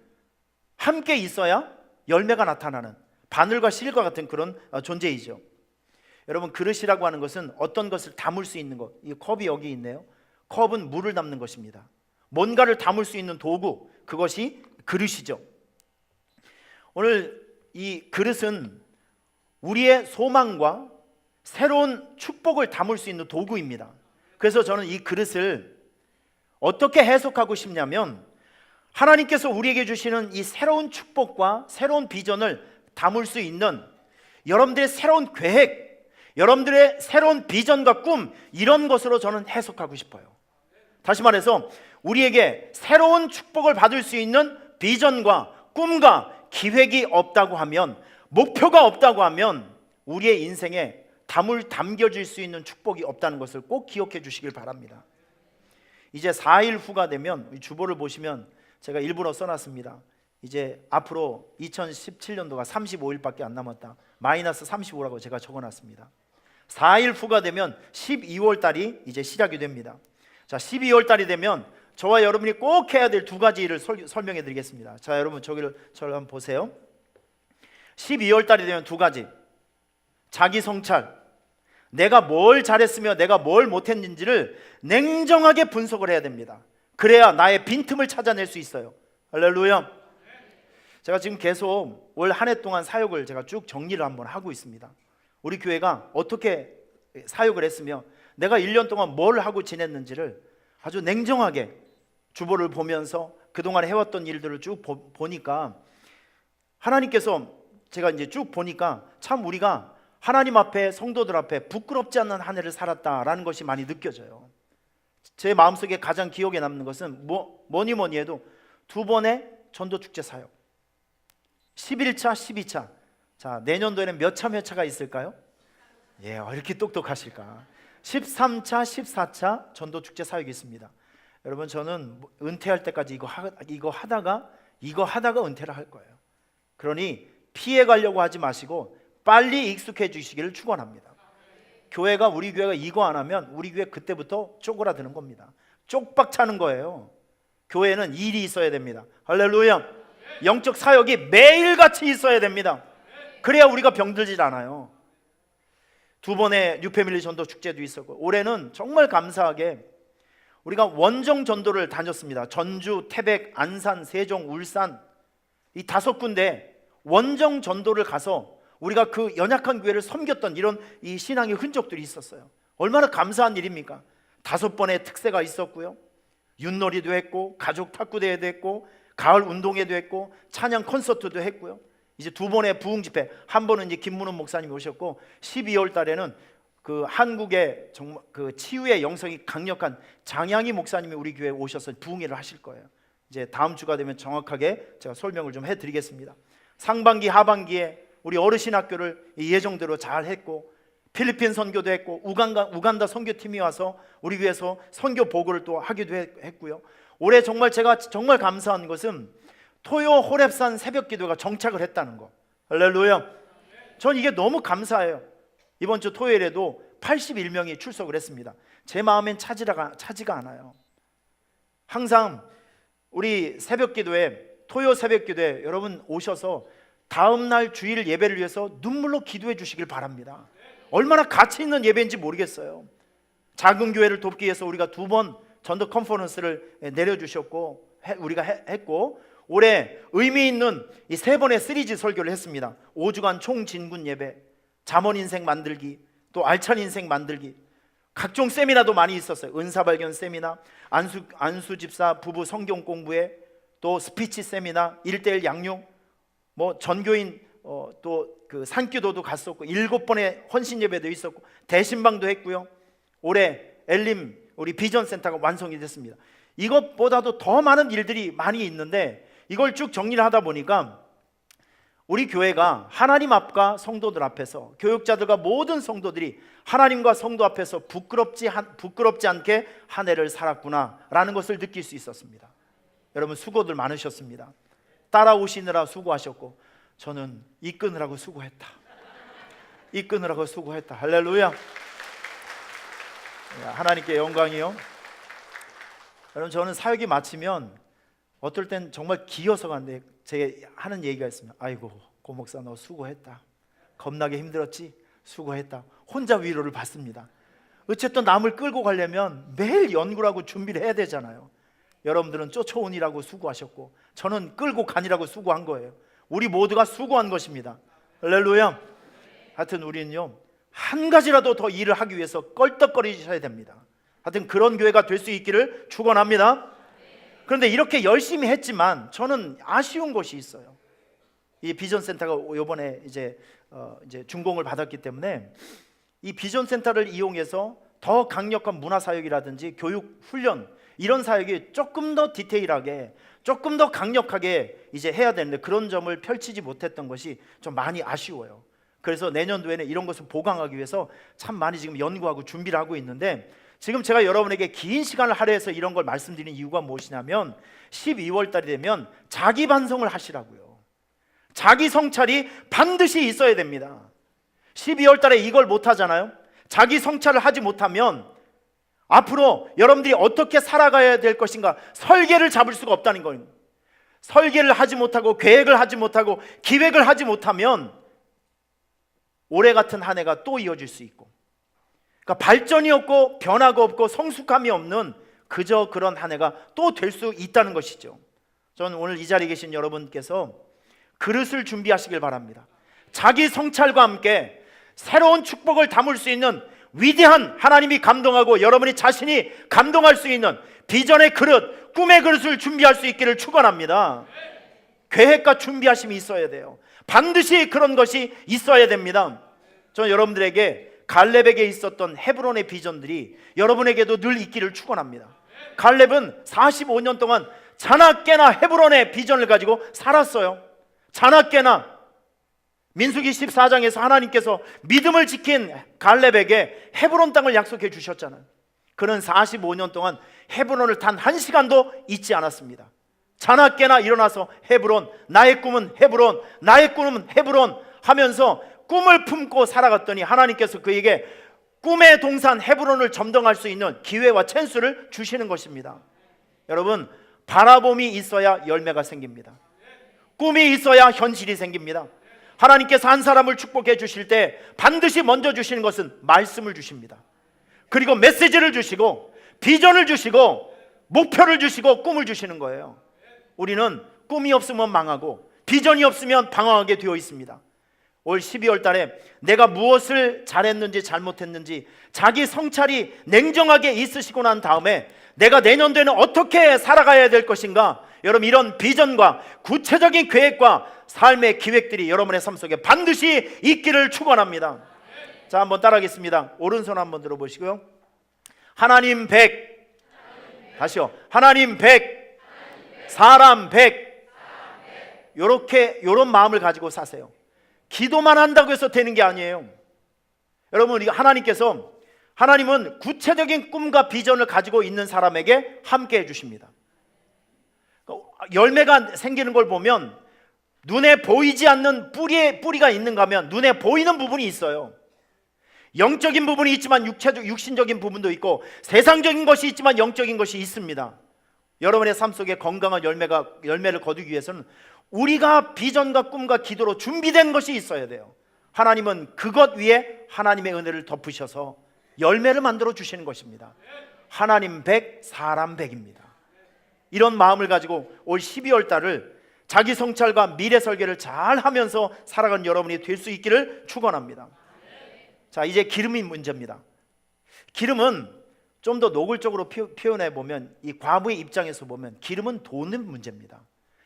함께 있어야 열매가 나타나는 바늘과 실과 같은 그런 존재이죠. 여러분, 그릇이라고 하는 것은 어떤 것을 담을 수 있는 것. 이 컵이 여기 있네요. 컵은 물을 담는 것입니다. 뭔가를 담을 수 있는 도구, 그것이 그릇이죠. 오늘 이 그릇은 우리의 소망과 새로운 축복을 담을 수 있는 도구입니다. 그래서 저는 이 그릇을 어떻게 해석하고 싶냐면 하나님께서 우리에게 주시는 이 새로운 축복과 새로운 비전을 담을 수 있는 여러분들의 새로운 계획, 여러분들의 새로운 비전과 꿈, 이런 것으로 저는 해석하고 싶어요. 다시 말해서 우리에게 새로운 축복을 받을 수 있는 비전과 꿈과 기획이 없다고 하면, 목표가 없다고 하면 우리의 인생에 담겨질 수 있는 축복이 없다는 것을 꼭 기억해 주시길 바랍니다. 이제 4일 후가 되면 주보를 보시면 제가 일부러 써놨습니다. 이제 앞으로 2017년도가 35일밖에 안 남았다. 마이너스 35라고 제가 적어놨습니다. 4일 후가 되면 12월 달이 이제 시작이 됩니다. 자, 12월 달이 되면 저와 여러분이 꼭 해야 될 두 가지 일을 설명해 드리겠습니다. 자, 여러분 저를 한번 보세요. 12월 달이 되면 두 가지. 자기 성찰. 내가 뭘 잘했으며 내가 뭘 못했는지를 냉정하게 분석을 해야 됩니다. 그래야 나의 빈틈을 찾아낼 수 있어요. 할렐루야. 제가 지금 계속 올 한 해 동안 사역을 제가 쭉 정리를 한번 하고 있습니다. 우리 교회가 어떻게 사역을 했으며 내가 1년 동안 뭘 하고 지냈는지를 아주 냉정하게 주보를 보면서 그동안 해왔던 일들을 쭉 보니까 하나님께서 제가 이제 쭉 보니까 참 우리가 하나님 앞에 성도들 앞에 부끄럽지 않는 한 해를 살았다라는 것이 많이 느껴져요. 제 마음속에 가장 기억에 남는 것은 뭐니 해도 두 번의 전도축제 사역, 11차, 12차. 자, 내년도에는 몇 차가 있을까요? 예, 이렇게 똑똑하실까? 13차, 14차 전도축제 사역이 있습니다. 여러분, 저는 은퇴할 때까지 이거 하다가 은퇴를 할 거예요. 그러니 피해 가려고 하지 마시고 빨리 익숙해 주시기를 축원합니다. 우리 교회가 이거 안 하면 우리 교회 그때부터 쪼그라드는 겁니다. 쪽박 차는 거예요. 교회는 일이 있어야 됩니다. 할렐루야. 영적 사역이 매일같이 있어야 됩니다. 그래야 우리가 병들질 않아요. 두 번의 뉴패밀리 전도 축제도 있었고, 올해는 정말 감사하게 우리가 원정 전도를 다녔습니다. 전주, 태백, 안산, 세종, 울산 이 5군데 원정 전도를 가서 우리가 그 연약한 교회를 섬겼던 이런 이 신앙의 흔적들이 있었어요. 얼마나 감사한 일입니까? 5번의 특세가 있었고요, 윷놀이도 했고, 가족 탁구대회도 했고, 가을 운동회도 했고, 찬양 콘서트도 했고요. 이제 2번의 부흥 집회, 한 번은 이제 김문훈 목사님이 오셨고, 12월 달에는 그 한국의 정말 그 치유의 영성이 강력한 장양희 목사님이 우리 교회에 오셔서 부흥회를 하실 거예요. 이제 다음 주가 되면 정확하게 제가 설명을 좀 해드리겠습니다. 상반기 하반기에 우리 어르신 학교를 예정대로 잘 했고, 필리핀 선교도 했고, 우간다 선교팀이 와서 우리 교회에서 선교 보고를 또 하기도 했고요. 올해 정말 제가 정말 감사한 것은 토요 호렙산 새벽 기도가 정착을 했다는 거. 할렐루야. 전 이게 너무 감사해요. 이번 주 토요일에도 81명이 출석을 했습니다. 제 마음엔 차지가 않아요. 항상 우리 새벽 기도에, 토요 새벽 기도에 여러분 오셔서 다음 날 주일 예배를 위해서 눈물로 기도해 주시길 바랍니다. 얼마나 가치 있는 예배인지 모르겠어요. 작은 교회를 돕기 위해서 우리가 2번 전도 컨퍼런스를 내려주셨고, 우리가 했고, 올해 의미 있는 이 3번의 시리즈 설교를 했습니다. 5주간 총진군 예배, 잠언 인생 만들기, 또 알찬 인생 만들기, 각종 세미나도 많이 있었어요. 은사발견 세미나, 안수 집사 부부 성경 공부회, 또 스피치 세미나, 1:1 양육, 뭐 전교인 또 그 산기도도 갔었고, 7번의 헌신 예배도 있었고, 대신방도 했고요. 올해 엘림 우리 비전 센터가 완성이 됐습니다. 이것보다도 더 많은 일들이 많이 있는데, 이걸 쭉 정리를 하다 보니까 우리 교회가 하나님 앞과 성도들 앞에서, 교육자들과 모든 성도들이 하나님과 성도 앞에서 부끄럽지 않게 한 해를 살았구나라는 것을 느낄 수 있었습니다. 여러분 수고들 많으셨습니다. 따라오시느라 수고하셨고, 저는 이끄느라고 수고했다. 할렐루야. 하나님께 영광이요. 여러분, 저는 사역이 마치면 어떨 땐 정말 기어서 가는데 제가 하는 얘기가 있습니다. 아이고 고 목사 너 수고했다. 겁나게 힘들었지? 수고했다. 혼자 위로를 받습니다. 어쨌든 남을 끌고 가려면 매일 연구를 하고 준비를 해야 되잖아요. 여러분들은 쫓아오니라고 수고하셨고, 저는 끌고 가니라고 수고한 거예요. 우리 모두가 수고한 것입니다. 할렐루야. 하여튼 우리는요, 한 가지라도 더 일을 하기 위해서 껄떡거리셔야 됩니다. 하여튼 그런 교회가 될 수 있기를 축원합니다. 그런데 이렇게 열심히 했지만 저는 아쉬운 것이 있어요. 이 비전 센터가 이번에 이제 준공을 받았기 때문에 이 비전 센터를 이용해서 더 강력한 문화 사역이라든지 교육 훈련, 이런 사역이 조금 더 디테일하게, 조금 더 강력하게 이제 해야 되는데, 그런 점을 펼치지 못했던 것이 좀 많이 아쉬워요. 그래서 내년도에는 이런 것을 보강하기 위해서 참 많이 지금 연구하고 준비를 하고 있는데, 지금 제가 여러분에게 긴 시간을 할애해서 이런 걸 말씀드리는 이유가 무엇이냐면 12월 달이 되면 자기 반성을 하시라고요. 자기 성찰이 반드시 있어야 됩니다. 12월 달에 이걸 못 하잖아요. 자기 성찰을 하지 못하면 앞으로 여러분들이 어떻게 살아가야 될 것인가 설계를 잡을 수가 없다는 거예요. 설계를 하지 못하고 계획을 하지 못하고 기획을 하지 못하면 올해 같은 한 해가 또 이어질 수 있고, 그러니까 발전이 없고 변화가 없고 성숙함이 없는 그저 그런 한 해가 또 될 수 있다는 것이죠. 저는 오늘 이 자리에 계신 여러분께서 그릇을 준비하시길 바랍니다. 자기 성찰과 함께 새로운 축복을 담을 수 있는 위대한, 하나님이 감동하고 여러분이 자신이 감동할 수 있는 비전의 그릇, 꿈의 그릇을 준비할 수 있기를 축원합니다. 계획과 준비하심이 있어야 돼요. 반드시 그런 것이 있어야 됩니다. 저는 여러분들에게 갈렙에게 있었던 헤브론의 비전들이 여러분에게도 늘 있기를 축원합니다. 갈렙은 45년 동안 자나깨나 헤브론의 비전을 가지고 살았어요. 자나깨나. 민수기 14장에서 하나님께서 믿음을 지킨 갈렙에게 헤브론 땅을 약속해 주셨잖아요. 그는 45년 동안 헤브론을 단 한 시간도 잊지 않았습니다. 자나깨나 일어나서 헤브론, 나의 꿈은 헤브론, 나의 꿈은 헤브론 하면서 꿈을 품고 살아갔더니 하나님께서 그에게 꿈의 동산 헤브론을 점령할 수 있는 기회와 찬스를 주시는 것입니다. 여러분, 바라봄이 있어야 열매가 생깁니다. 꿈이 있어야 현실이 생깁니다. 하나님께서 한 사람을 축복해 주실 때 반드시 먼저 주시는 것은 말씀을 주십니다. 그리고 메시지를 주시고 비전을 주시고 목표를 주시고 꿈을 주시는 거예요. 우리는 꿈이 없으면 망하고 비전이 없으면 방황하게 되어 있습니다. 올 12월 달에 내가 무엇을 잘했는지 잘못했는지 자기 성찰이 냉정하게 있으시고 난 다음에 내가 내년도에는 어떻게 살아가야 될 것인가, 여러분 이런 비전과 구체적인 계획과 삶의 기획들이 여러분의 삶 속에 반드시 있기를 축원합니다. 자, 한번 따라하겠습니다. 오른손 한번 들어보시고요. 하나님 100, 다시요. 하나님 100, 사람 100. 요런 마음을 가지고 사세요. 기도만 한다고 해서 되는 게 아니에요. 여러분, 하나님은 구체적인 꿈과 비전을 가지고 있는 사람에게 함께 해주십니다. 열매가 생기는 걸 보면 눈에 보이지 않는 뿌리가 있는가 하면 눈에 보이는 부분이 있어요. 영적인 부분이 있지만 육신적인 부분도 있고 세상적인 것이 있지만 영적인 것이 있습니다. 여러분의 삶 속에 건강한 열매를 거두기 위해서는 우리가 비전과 꿈과 기도로 준비된 것이 있어야 돼요. 하나님은 그것 위에 하나님의 은혜를 덮으셔서 열매를 만들어 주시는 것입니다. 하나님 100, 사람 100입니다. 이런 마음을 가지고 올 12월 달을 자기 성찰과 미래 설계를 잘 하면서 살아가는 여러분이 될 수 있기를 축원합니다. 자, 이제 기름이 문제입니다. 기름은 좀 더 노골적으로 표현해 보면, 이 과부의 입장에서 보면 기름은 돈의 문제입니다.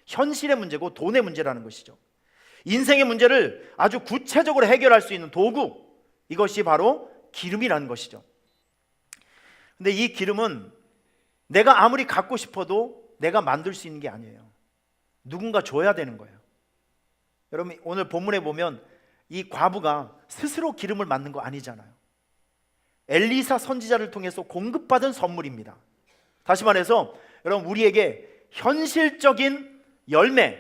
현실의 문제고 돈의 문제라는 것이죠. 인생의 문제를 아주 구체적으로 해결할 수 있는 도구, 이것이 바로 기름이라는 것이죠. 근데 이 기름은 내가 아무리 갖고 싶어도 내가 만들 수 있는 게 아니에요. 누군가 줘야 되는 거예요. 여러분, 오늘 본문에 보면 이 과부가 스스로 기름을 만든 거 아니잖아요. 엘리사 선지자를 통해서 공급받은 선물입니다. 다시 말해서 여러분, 우리에게 현실적인 열매,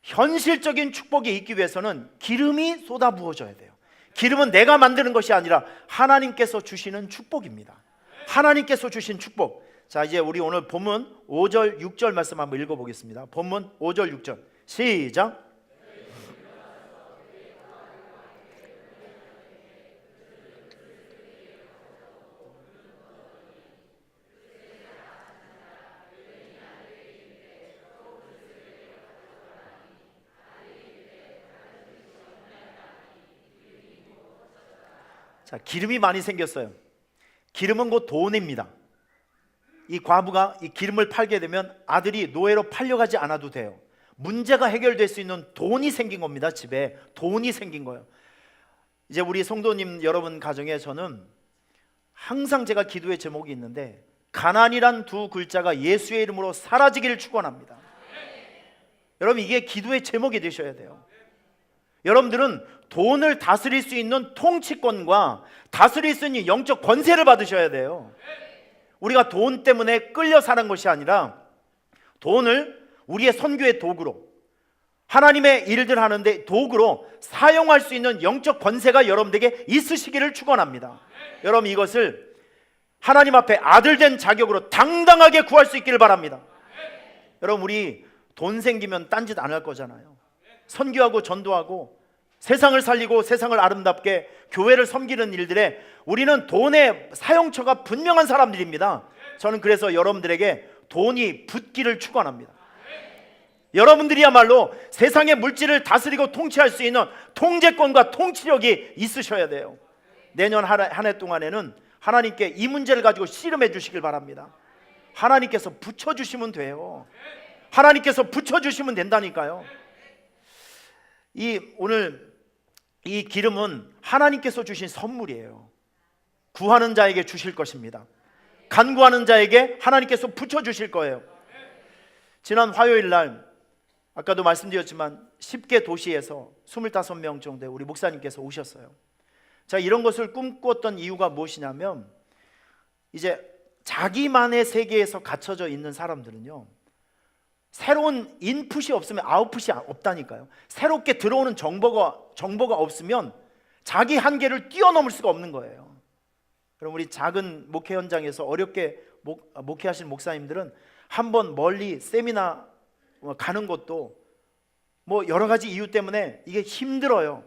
현실적인 축복이 있기 위해서는 기름이 쏟아 부어져야 돼요. 기름은 내가 만드는 것이 아니라 하나님께서 주시는 축복입니다. 하나님께서 주신 축복. 자, 이제 우리 오늘 본문 5절 6절 말씀 한번 읽어보겠습니다. 본문 5절 6절 시작. 자, 기름이 많이 생겼어요. 기름은 곧 돈입니다. 이 과부가 이 기름을 팔게 되면 아들이 노예로 팔려가지 않아도 돼요. 문제가 해결될 수 있는 돈이 생긴 겁니다. 집에 돈이 생긴 거예요. 이제 우리 성도님 여러분 가정에 저는 항상 제가 기도의 제목이 있는데, 가난이란 두 글자가 예수의 이름으로 사라지기를 축원합니다. 여러분, 이게 기도의 제목이 되셔야 돼요. 여러분들은 돈을 다스릴 수 있는 통치권과 다스릴 수 있는 영적 권세를 받으셔야 돼요. 우리가 돈 때문에 끌려 사는 것이 아니라 돈을 우리의 선교의 도구로, 하나님의 일들 하는데 도구로 사용할 수 있는 영적 권세가 여러분에게 있으시기를 축원합니다. 여러분, 이것을 하나님 앞에 아들 된 자격으로 당당하게 구할 수 있기를 바랍니다. 여러분, 우리 돈 생기면 딴짓 안 할 거잖아요. 선교하고 전도하고 세상을 살리고 세상을 아름답게 교회를 섬기는 일들에 우리는 돈의 사용처가 분명한 사람들입니다. 저는 그래서 여러분들에게 돈이 붙기를 축원합니다. 여러분들이야말로 세상의 물질을 다스리고 통치할 수 있는 통제권과 통치력이 있으셔야 돼요. 내년 한 해 동안에는 하나님께 이 문제를 가지고 씨름해 주시길 바랍니다. 하나님께서 붙여주시면 돼요. 하나님께서 붙여주시면 된다니까요. 오늘 이 기름은 하나님께서 주신 선물이에요. 구하는 자에게 주실 것입니다. 간구하는 자에게 하나님께서 붙여주실 거예요. 지난 화요일 날 아까도 말씀드렸지만 10개 도시에서 25명 정도의 우리 목사님께서 오셨어요. 자, 이런 것을 꿈꿨던 이유가 무엇이냐면, 이제 자기만의 세계에서 갇혀져 있는 사람들은요, 새로운 인풋이 없으면 아웃풋이 없다니까요. 새롭게 들어오는 정보가 없으면 자기 한계를 뛰어넘을 수가 없는 거예요. 그럼 우리 작은 목회 현장에서 어렵게 목회하시는 목사님들은 한번 멀리 세미나 가는 것도 뭐 여러 가지 이유 때문에 이게 힘들어요.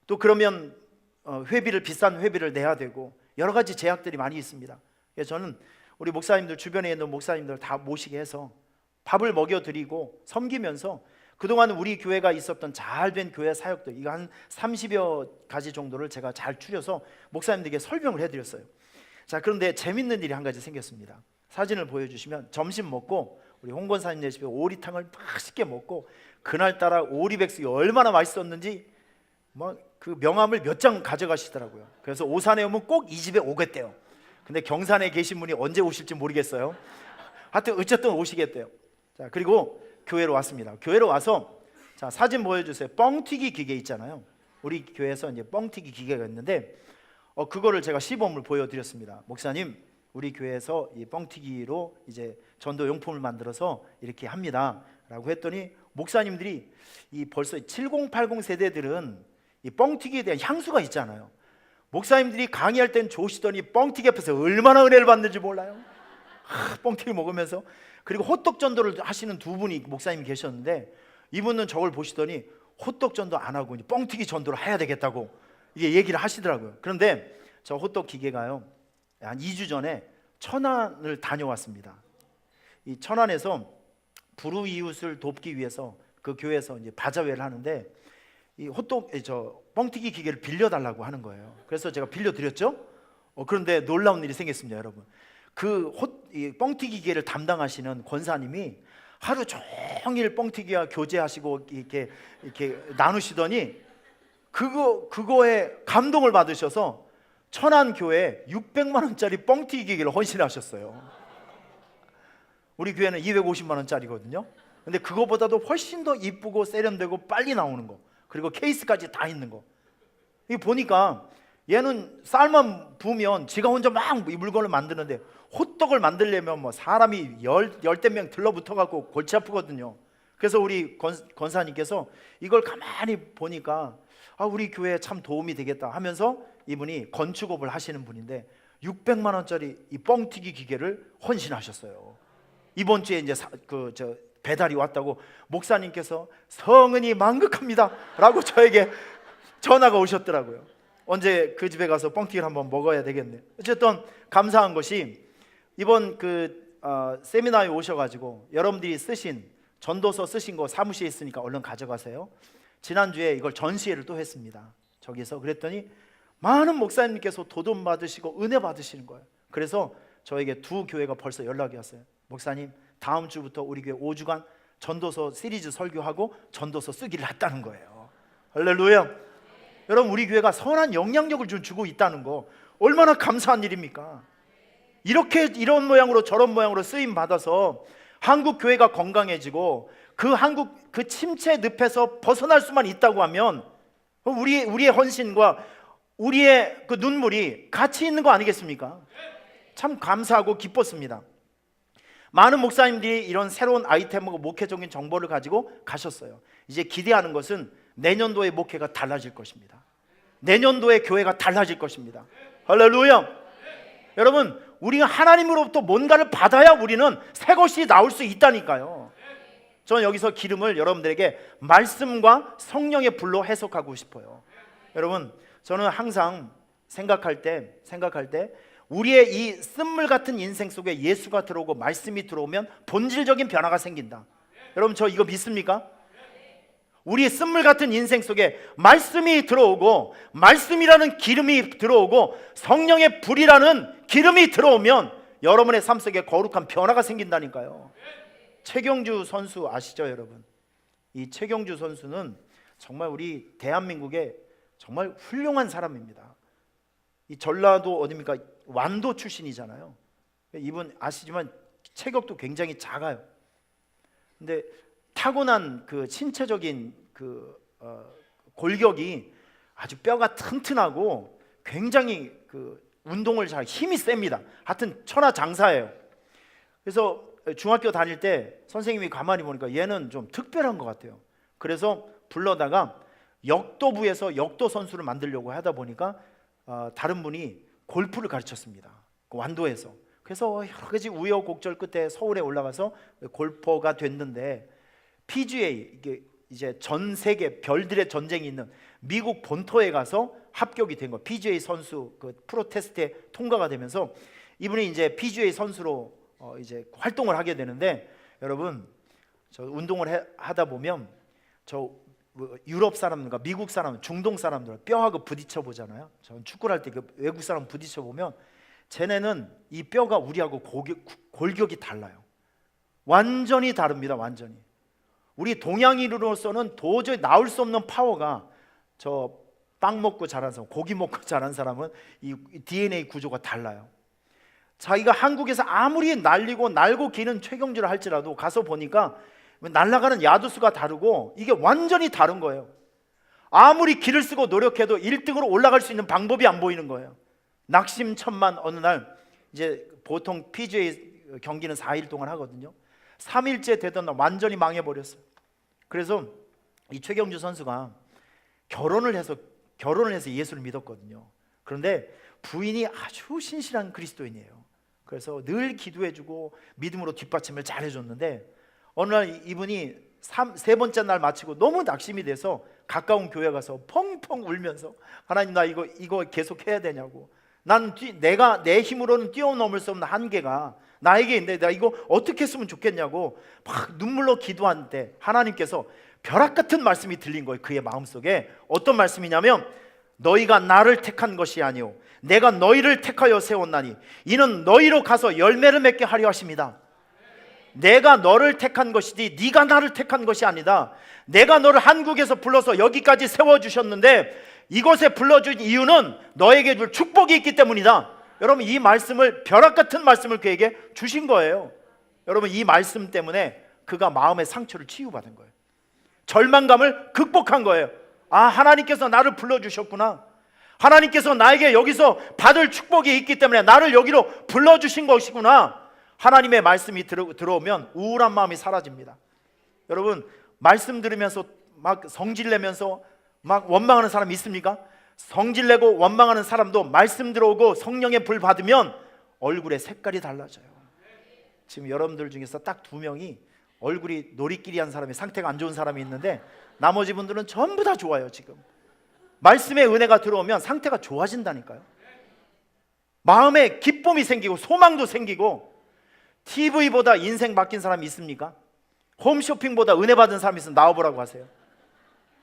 또 그러면 비싼 회비를 내야 되고 여러 가지 제약들이 많이 있습니다. 그래서 저는 우리 목사님들, 주변에 있는 목사님들 다 모시게 해서 밥을 먹여드리고 섬기면서 그동안 우리 교회가 있었던 잘된 교회 사역들, 이거 한 30여 가지 정도를 제가 잘 추려서 목사님들에게 설명을 해드렸어요. 자, 그런데 재밌는 일이 한 가지 생겼습니다. 사진을 보여주시면, 점심 먹고 우리 홍 권사님 집에 오리탕을 맛있게 먹고 그날따라 오리백숙이 얼마나 맛있었는지 그 명함을 몇 장 가져가시더라고요. 그래서 오산에 오면 꼭 이 집에 오겠대요. 근데 경산에 계신 분이 언제 오실지 모르겠어요. 하여튼 어쨌든 오시겠대요. 자, 그리고 교회로 왔습니다. 교회로 와서, 자, 사진 보여주세요. 뻥튀기 기계 있잖아요. 우리 교회에서 이제 뻥튀기 기계가 있는데 그거를 제가 시범을 보여드렸습니다. 목사님, 우리 교회에서 이 뻥튀기로 이제 전도 용품을 만들어서 이렇게 합니다 라고 했더니, 목사님들이 이 벌써 7080 세대들은 이 뻥튀기에 대한 향수가 있잖아요. 목사님들이 강의할 땐 좋으시더니 뻥튀기 앞에서 얼마나 은혜를 받는지 몰라요. 뻥튀기 먹으면서. 그리고 호떡 전도를 하시는 두 분이 목사님이 계셨는데, 이분은 저걸 보시더니 호떡 전도 안 하고 이제 뻥튀기 전도를 해야 되겠다고 이게 얘기를 하시더라고요. 그런데 저 호떡 기계가요, 한 2주 전에 천안을 다녀왔습니다. 이 천안에서 불우이웃을 돕기 위해서 그 교회에서 이제 바자회를 하는데, 이 뻥튀기 기계를 빌려달라고 하는 거예요. 그래서 제가 빌려드렸죠. 그런데 놀라운 일이 생겼습니다, 여러분. 이 뻥튀기 기계를 담당하시는 권사님이 하루 종일 뻥튀기와 교제하시고 이렇게 나누시더니 그거에 감동을 받으셔서 천안 교회에 600만 원짜리 뻥튀기 기계를 헌신하셨어요. 우리 교회는 250만 원짜리거든요. 근데 그거보다도 훨씬 더 이쁘고 세련되고 빨리 나오는 거, 그리고 케이스까지 다 있는 거. 이거 보니까 얘는 쌀만 부으면 지가 혼자 막 이 물건을 만드는데, 호떡을 만들려면 뭐 사람이 열댓 명 들러붙어 갖고 골치 아프거든요. 그래서 우리 권사님께서 이걸 가만히 보니까 우리 교회에 참 도움이 되겠다 하면서, 이분이 건축업을 하시는 분인데 600만 원짜리 이 뻥튀기 기계를 헌신하셨어요. 이번 주에 이제 배달이 왔다고 목사님께서 성은이 만극합니다 라고 저에게 전화가 오셨더라고요. 언제 그 집에 가서 뻥튀기를 한번 먹어야 되겠네요. 어쨌든 감사한 것이, 이번 세미나에 오셔가지고 여러분들이 쓰신 전도서 쓰신 거 사무실에 있으니까 얼른 가져가세요. 지난주에 이걸 전시회를 또 했습니다. 저기서 그랬더니 많은 목사님께서 도돈 받으시고 은혜 받으시는 거예요. 그래서 저에게 두 교회가 벌써 연락이 왔어요. 목사님, 다음 주부터 우리 교회 5주간 전도서 시리즈 설교하고 전도서 쓰기를 했다는 거예요. 할렐루야. 여러분, 우리 교회가 선한 영향력을 좀 주고 있다는 거 얼마나 감사한 일입니까? 이런 모양으로 저런 모양으로 쓰임 받아서 한국 교회가 건강해지고 그 침체 늪에서 벗어날 수만 있다고 하면 우리의 헌신과 우리의 그 눈물이 같이 있는 거 아니겠습니까? 참 감사하고 기뻤습니다. 많은 목사님들이 이런 새로운 아이템하고 목회적인 정보를 가지고 가셨어요. 이제 기대하는 것은 내년도의 목회가 달라질 것입니다. 내년도의 교회가 달라질 것입니다. 할렐루야. 여러분, 우리가 하나님으로부터 뭔가를 받아야 우리는 새 것이 나올 수 있다니까요. 저는 여기서 기름을 여러분들에게 말씀과 성령의 불로 해석하고 싶어요. 여러분, 저는 항상 생각할 때 우리의 이 쓴물 같은 인생 속에 예수가 들어오고 말씀이 들어오면 본질적인 변화가 생긴다. 여러분, 저 이거 믿습니까? 우리의 쓴물 같은 인생 속에 말씀이 들어오고 말씀이라는 기름이 들어오고 성령의 불이라는 기름이 들어오면 여러분의 삶 속에 거룩한 변화가 생긴다니까요. 최경주 선수 아시죠, 여러분? 이 최경주 선수는 정말 우리 대한민국의 정말 훌륭한 사람입니다. 이 전라도 어디입니까? 완도 출신이잖아요. 이분 아시지만 체격도 굉장히 작아요. 근데 타고난 그 신체적인 골격이 아주 뼈가 튼튼하고 굉장히 운동을 잘 힘이 셉니다. 하여튼 천하장사예요. 그래서 중학교 다닐 때 선생님이 가만히 보니까 얘는 좀 특별한 것 같아요. 그래서 불러다가 역도부에서 역도 선수를 만들려고 하다 보니까 다른 분이 골프를 가르쳤습니다. 그 완도에서. 그래서 여러 가지 우여곡절 끝에 서울에 올라가서 골퍼가 됐는데 PGA, 이게 이제 전 세계 별들의 전쟁이 있는 미국 본토에 가서 합격이 된 거예요. PGA 선수 그 프로 테스트에 통과가 되면서 이분이 이제 PGA 선수로 이제 활동을 하게 되는데, 여러분, 저 운동을 하다 보면 저 유럽 사람들과 미국 사람, 중동 사람들 뼈하고 부딪혀 보잖아요. 저는 축구를 할 때 그 외국 사람 부딪혀 보면 쟤네는 이 뼈가 우리하고 골격이 달라요. 완전히 다릅니다. 완전히. 우리 동양인으로서는 도저히 나올 수 없는 파워가, 저 빵 먹고 자란 사람, 고기 먹고 자란 사람은 이 DNA 구조가 달라요. 자기가 한국에서 아무리 날고 기는 최경주를 할지라도 가서 보니까 날아가는 야두수가 다르고 이게 완전히 다른 거예요. 아무리 기를 쓰고 노력해도 1등으로 올라갈 수 있는 방법이 안 보이는 거예요. 낙심천만 어느 날, 이제 보통 PGA 경기는 4일 동안 하거든요. 3일째 되던 날 완전히 망해버렸어요. 그래서 이 최경주 선수가 결혼을 해서 예수를 믿었거든요. 그런데 부인이 아주 신실한 그리스도인이에요. 그래서 늘 기도해주고 믿음으로 뒷받침을 잘 해줬는데, 어느 날 이분이 세 번째 날 마치고 너무 낙심이 돼서 가까운 교회 가서 펑펑 울면서, 하나님, 나 이거 계속 해야 되냐고, 내가 내 힘으로는 뛰어넘을 수 없는 한계가 나에게 있는데 내가 이거 어떻게 했으면 좋겠냐고 막 눈물로 기도하는데 하나님께서 벼락 같은 말씀이 들린 거예요. 그의 마음속에 어떤 말씀이냐면, 너희가 나를 택한 것이 아니오 내가 너희를 택하여 세웠나니 이는 너희로 가서 열매를 맺게 하려 하십니다. 내가 너를 택한 것이지 네가 나를 택한 것이 아니다. 내가 너를 한국에서 불러서 여기까지 세워주셨는데 이곳에 불러준 이유는 너에게 줄 축복이 있기 때문이다. 여러분, 이 말씀을, 벼락 같은 말씀을 그에게 주신 거예요. 여러분, 이 말씀 때문에 그가 마음의 상처를 치유받은 거예요. 절망감을 극복한 거예요. 아, 하나님께서 나를 불러주셨구나. 하나님께서 나에게 여기서 받을 축복이 있기 때문에 나를 여기로 불러주신 것이구나. 하나님의 말씀이 들어오면 우울한 마음이 사라집니다. 여러분, 말씀 들으면서 막 성질내면서 막 원망하는 사람 있습니까? 성질내고 원망하는 사람도 말씀 들어오고 성령의 불 받으면 얼굴의 색깔이 달라져요. 지금 여러분들 중에서 딱 2명이 얼굴이 노리끼리한 사람이, 상태가 안 좋은 사람이 있는데 나머지 분들은 전부 다 좋아요. 지금 말씀의 은혜가 들어오면 상태가 좋아진다니까요. 마음에 기쁨이 생기고 소망도 생기고. TV보다 인생 바뀐 사람이 있습니까? 홈쇼핑보다 은혜 받은 사람이 있으면 나와보라고 하세요.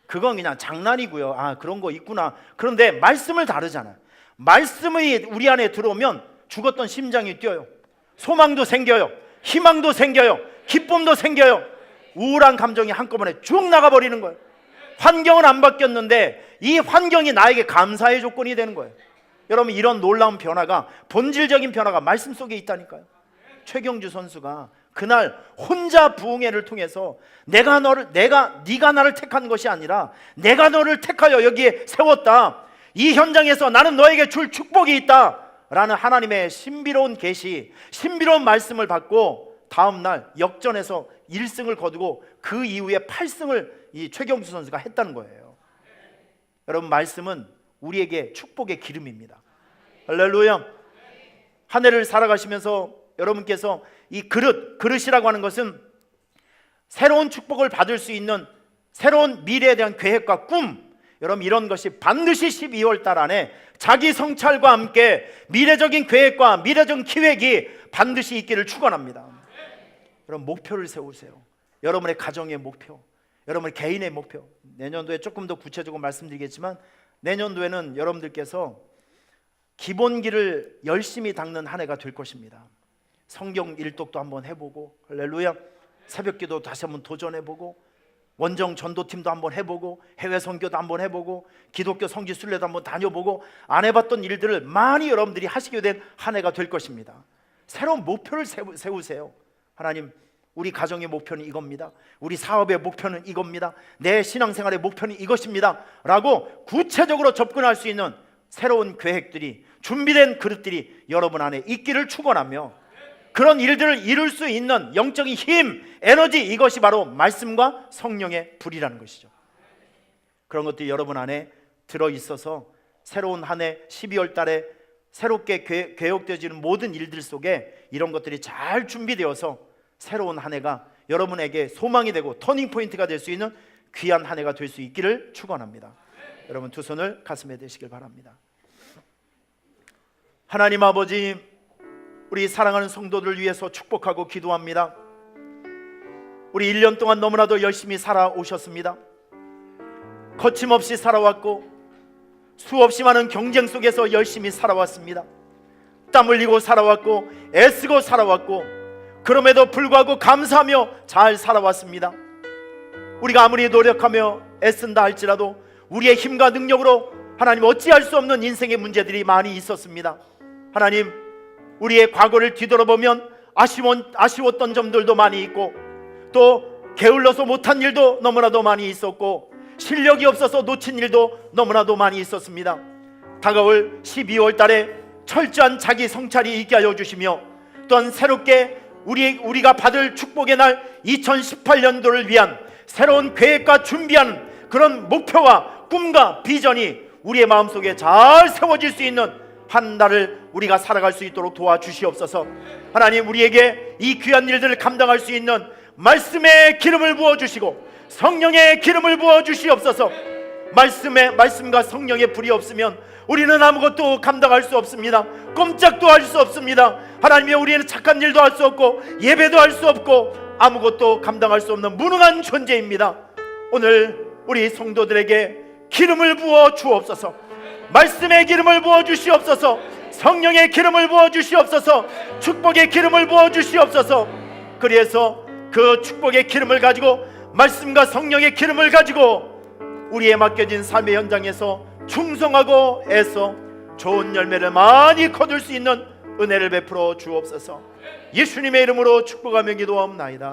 그건 그냥 장난이고요. 아, 그런 거 있구나. 그런데 말씀을 다르잖아요. 말씀이 우리 안에 들어오면 죽었던 심장이 뛰어요. 소망도 생겨요. 희망도 생겨요. 기쁨도 생겨요. 우울한 감정이 한꺼번에 쭉 나가버리는 거예요. 환경은 안 바뀌었는데 이 환경이 나에게 감사의 조건이 되는 거예요. 여러분, 이런 놀라운 변화가, 본질적인 변화가 말씀 속에 있다니까요. 최경주 선수가 그날 혼자 부흥회를 통해서 네가 나를 택한 것이 아니라 내가 너를 택하여 여기에 세웠다, 이 현장에서 나는 너에게 줄 축복이 있다 라는 하나님의 신비로운 계시, 신비로운 말씀을 받고 다음날 역전해서 1승을 거두고 그 이후에 8승을 이 최경수 선수가 했다는 거예요. 여러분, 말씀은 우리에게 축복의 기름입니다. 할렐루야. 한 해를 살아가시면서 여러분께서 이 그릇이라고 하는 것은 새로운 축복을 받을 수 있는 새로운 미래에 대한 계획과 꿈, 여러분 이런 것이 반드시 12월 달 안에 자기 성찰과 함께 미래적인 계획과 미래적인 기획이 반드시 있기를 축원합니다. 여러분, 목표를 세우세요. 여러분의 가정의 목표, 여러분의 개인의 목표. 내년도에 조금 더 구체적으로 말씀드리겠지만, 내년도에는 여러분들께서 기본기를 열심히 닦는 한 해가 될 것입니다. 성경 일독도 한번 해보고, 할렐루야, 새벽기도 다시 한번 도전해보고, 원정 전도팀도 한번 해보고, 해외 선교도 한번 해보고, 기독교 성지 순례도 한번 다녀보고, 안 해봤던 일들을 많이 여러분들이 하시게 된 한 해가 될 것입니다. 새로운 목표를 세우세요. 하나님, 우리 가정의 목표는 이겁니다. 우리 사업의 목표는 이겁니다. 내 신앙생활의 목표는 이것입니다 라고 구체적으로 접근할 수 있는 새로운 계획들이, 준비된 그릇들이 여러분 안에 있기를 축원하며, 그런 일들을 이룰 수 있는 영적인 힘, 에너지, 이것이 바로 말씀과 성령의 불이라는 것이죠. 그런 것들이 여러분 안에 들어있어서 새로운 한 해 12월 달에 새롭게 개혁되어지는 모든 일들 속에 이런 것들이 잘 준비되어서 새로운 한 해가 여러분에게 소망이 되고 터닝포인트가 될 수 있는 귀한 한 해가 될 수 있기를 축원합니다. 여러분, 두 손을 가슴에 대시길 바랍니다. 하나님 아버지, 우리 사랑하는 성도들을 위해서 축복하고 기도합니다. 우리 1년 동안 너무나도 열심히 살아오셨습니다. 거침없이 살아왔고 수없이 많은 경쟁 속에서 열심히 살아왔습니다. 땀 흘리고 살아왔고 애쓰고 살아왔고, 그럼에도 불구하고 감사하며 잘 살아왔습니다. 우리가 아무리 노력하며 애쓴다 할지라도 우리의 힘과 능력으로 하나님 어찌할 수 없는 인생의 문제들이 많이 있었습니다. 하나님, 우리의 과거를 뒤돌아보면 아쉬웠던 점들도 많이 있고, 또 게을러서 못한 일도 너무나도 많이 있었고, 실력이 없어서 놓친 일도 너무나도 많이 있었습니다. 다가올 12월 달에 철저한 자기 성찰이 있게 하여 주시며, 또한 새롭게 우리가 받을 축복의 날 2018년도를 위한 새로운 계획과 준비하는 그런 목표와 꿈과 비전이 우리의 마음속에 잘 세워질 수 있는 한 달을 우리가 살아갈 수 있도록 도와주시옵소서. 하나님, 우리에게 이 귀한 일들을 감당할 수 있는 말씀의 기름을 부어주시고 성령의 기름을 부어주시옵소서. 말씀과 성령의 불이 없으면 우리는 아무것도 감당할 수 없습니다. 꼼짝도 할 수 없습니다. 하나님의, 우리는 착한 일도 할 수 없고 예배도 할 수 없고 아무것도 감당할 수 없는 무능한 존재입니다. 오늘 우리 성도들에게 기름을 부어 주옵소서. 말씀의 기름을 부어 주시옵소서. 성령의 기름을 부어 주시옵소서. 축복의 기름을 부어 주시옵소서. 그래서 그 축복의 기름을 가지고, 말씀과 성령의 기름을 가지고 우리의 맡겨진 삶의 현장에서 충성하고 애써 좋은 열매를 많이 거둘 수 있는 은혜를 베풀어 주옵소서. 예수님의 이름으로 축복하며 기도하옵나이다.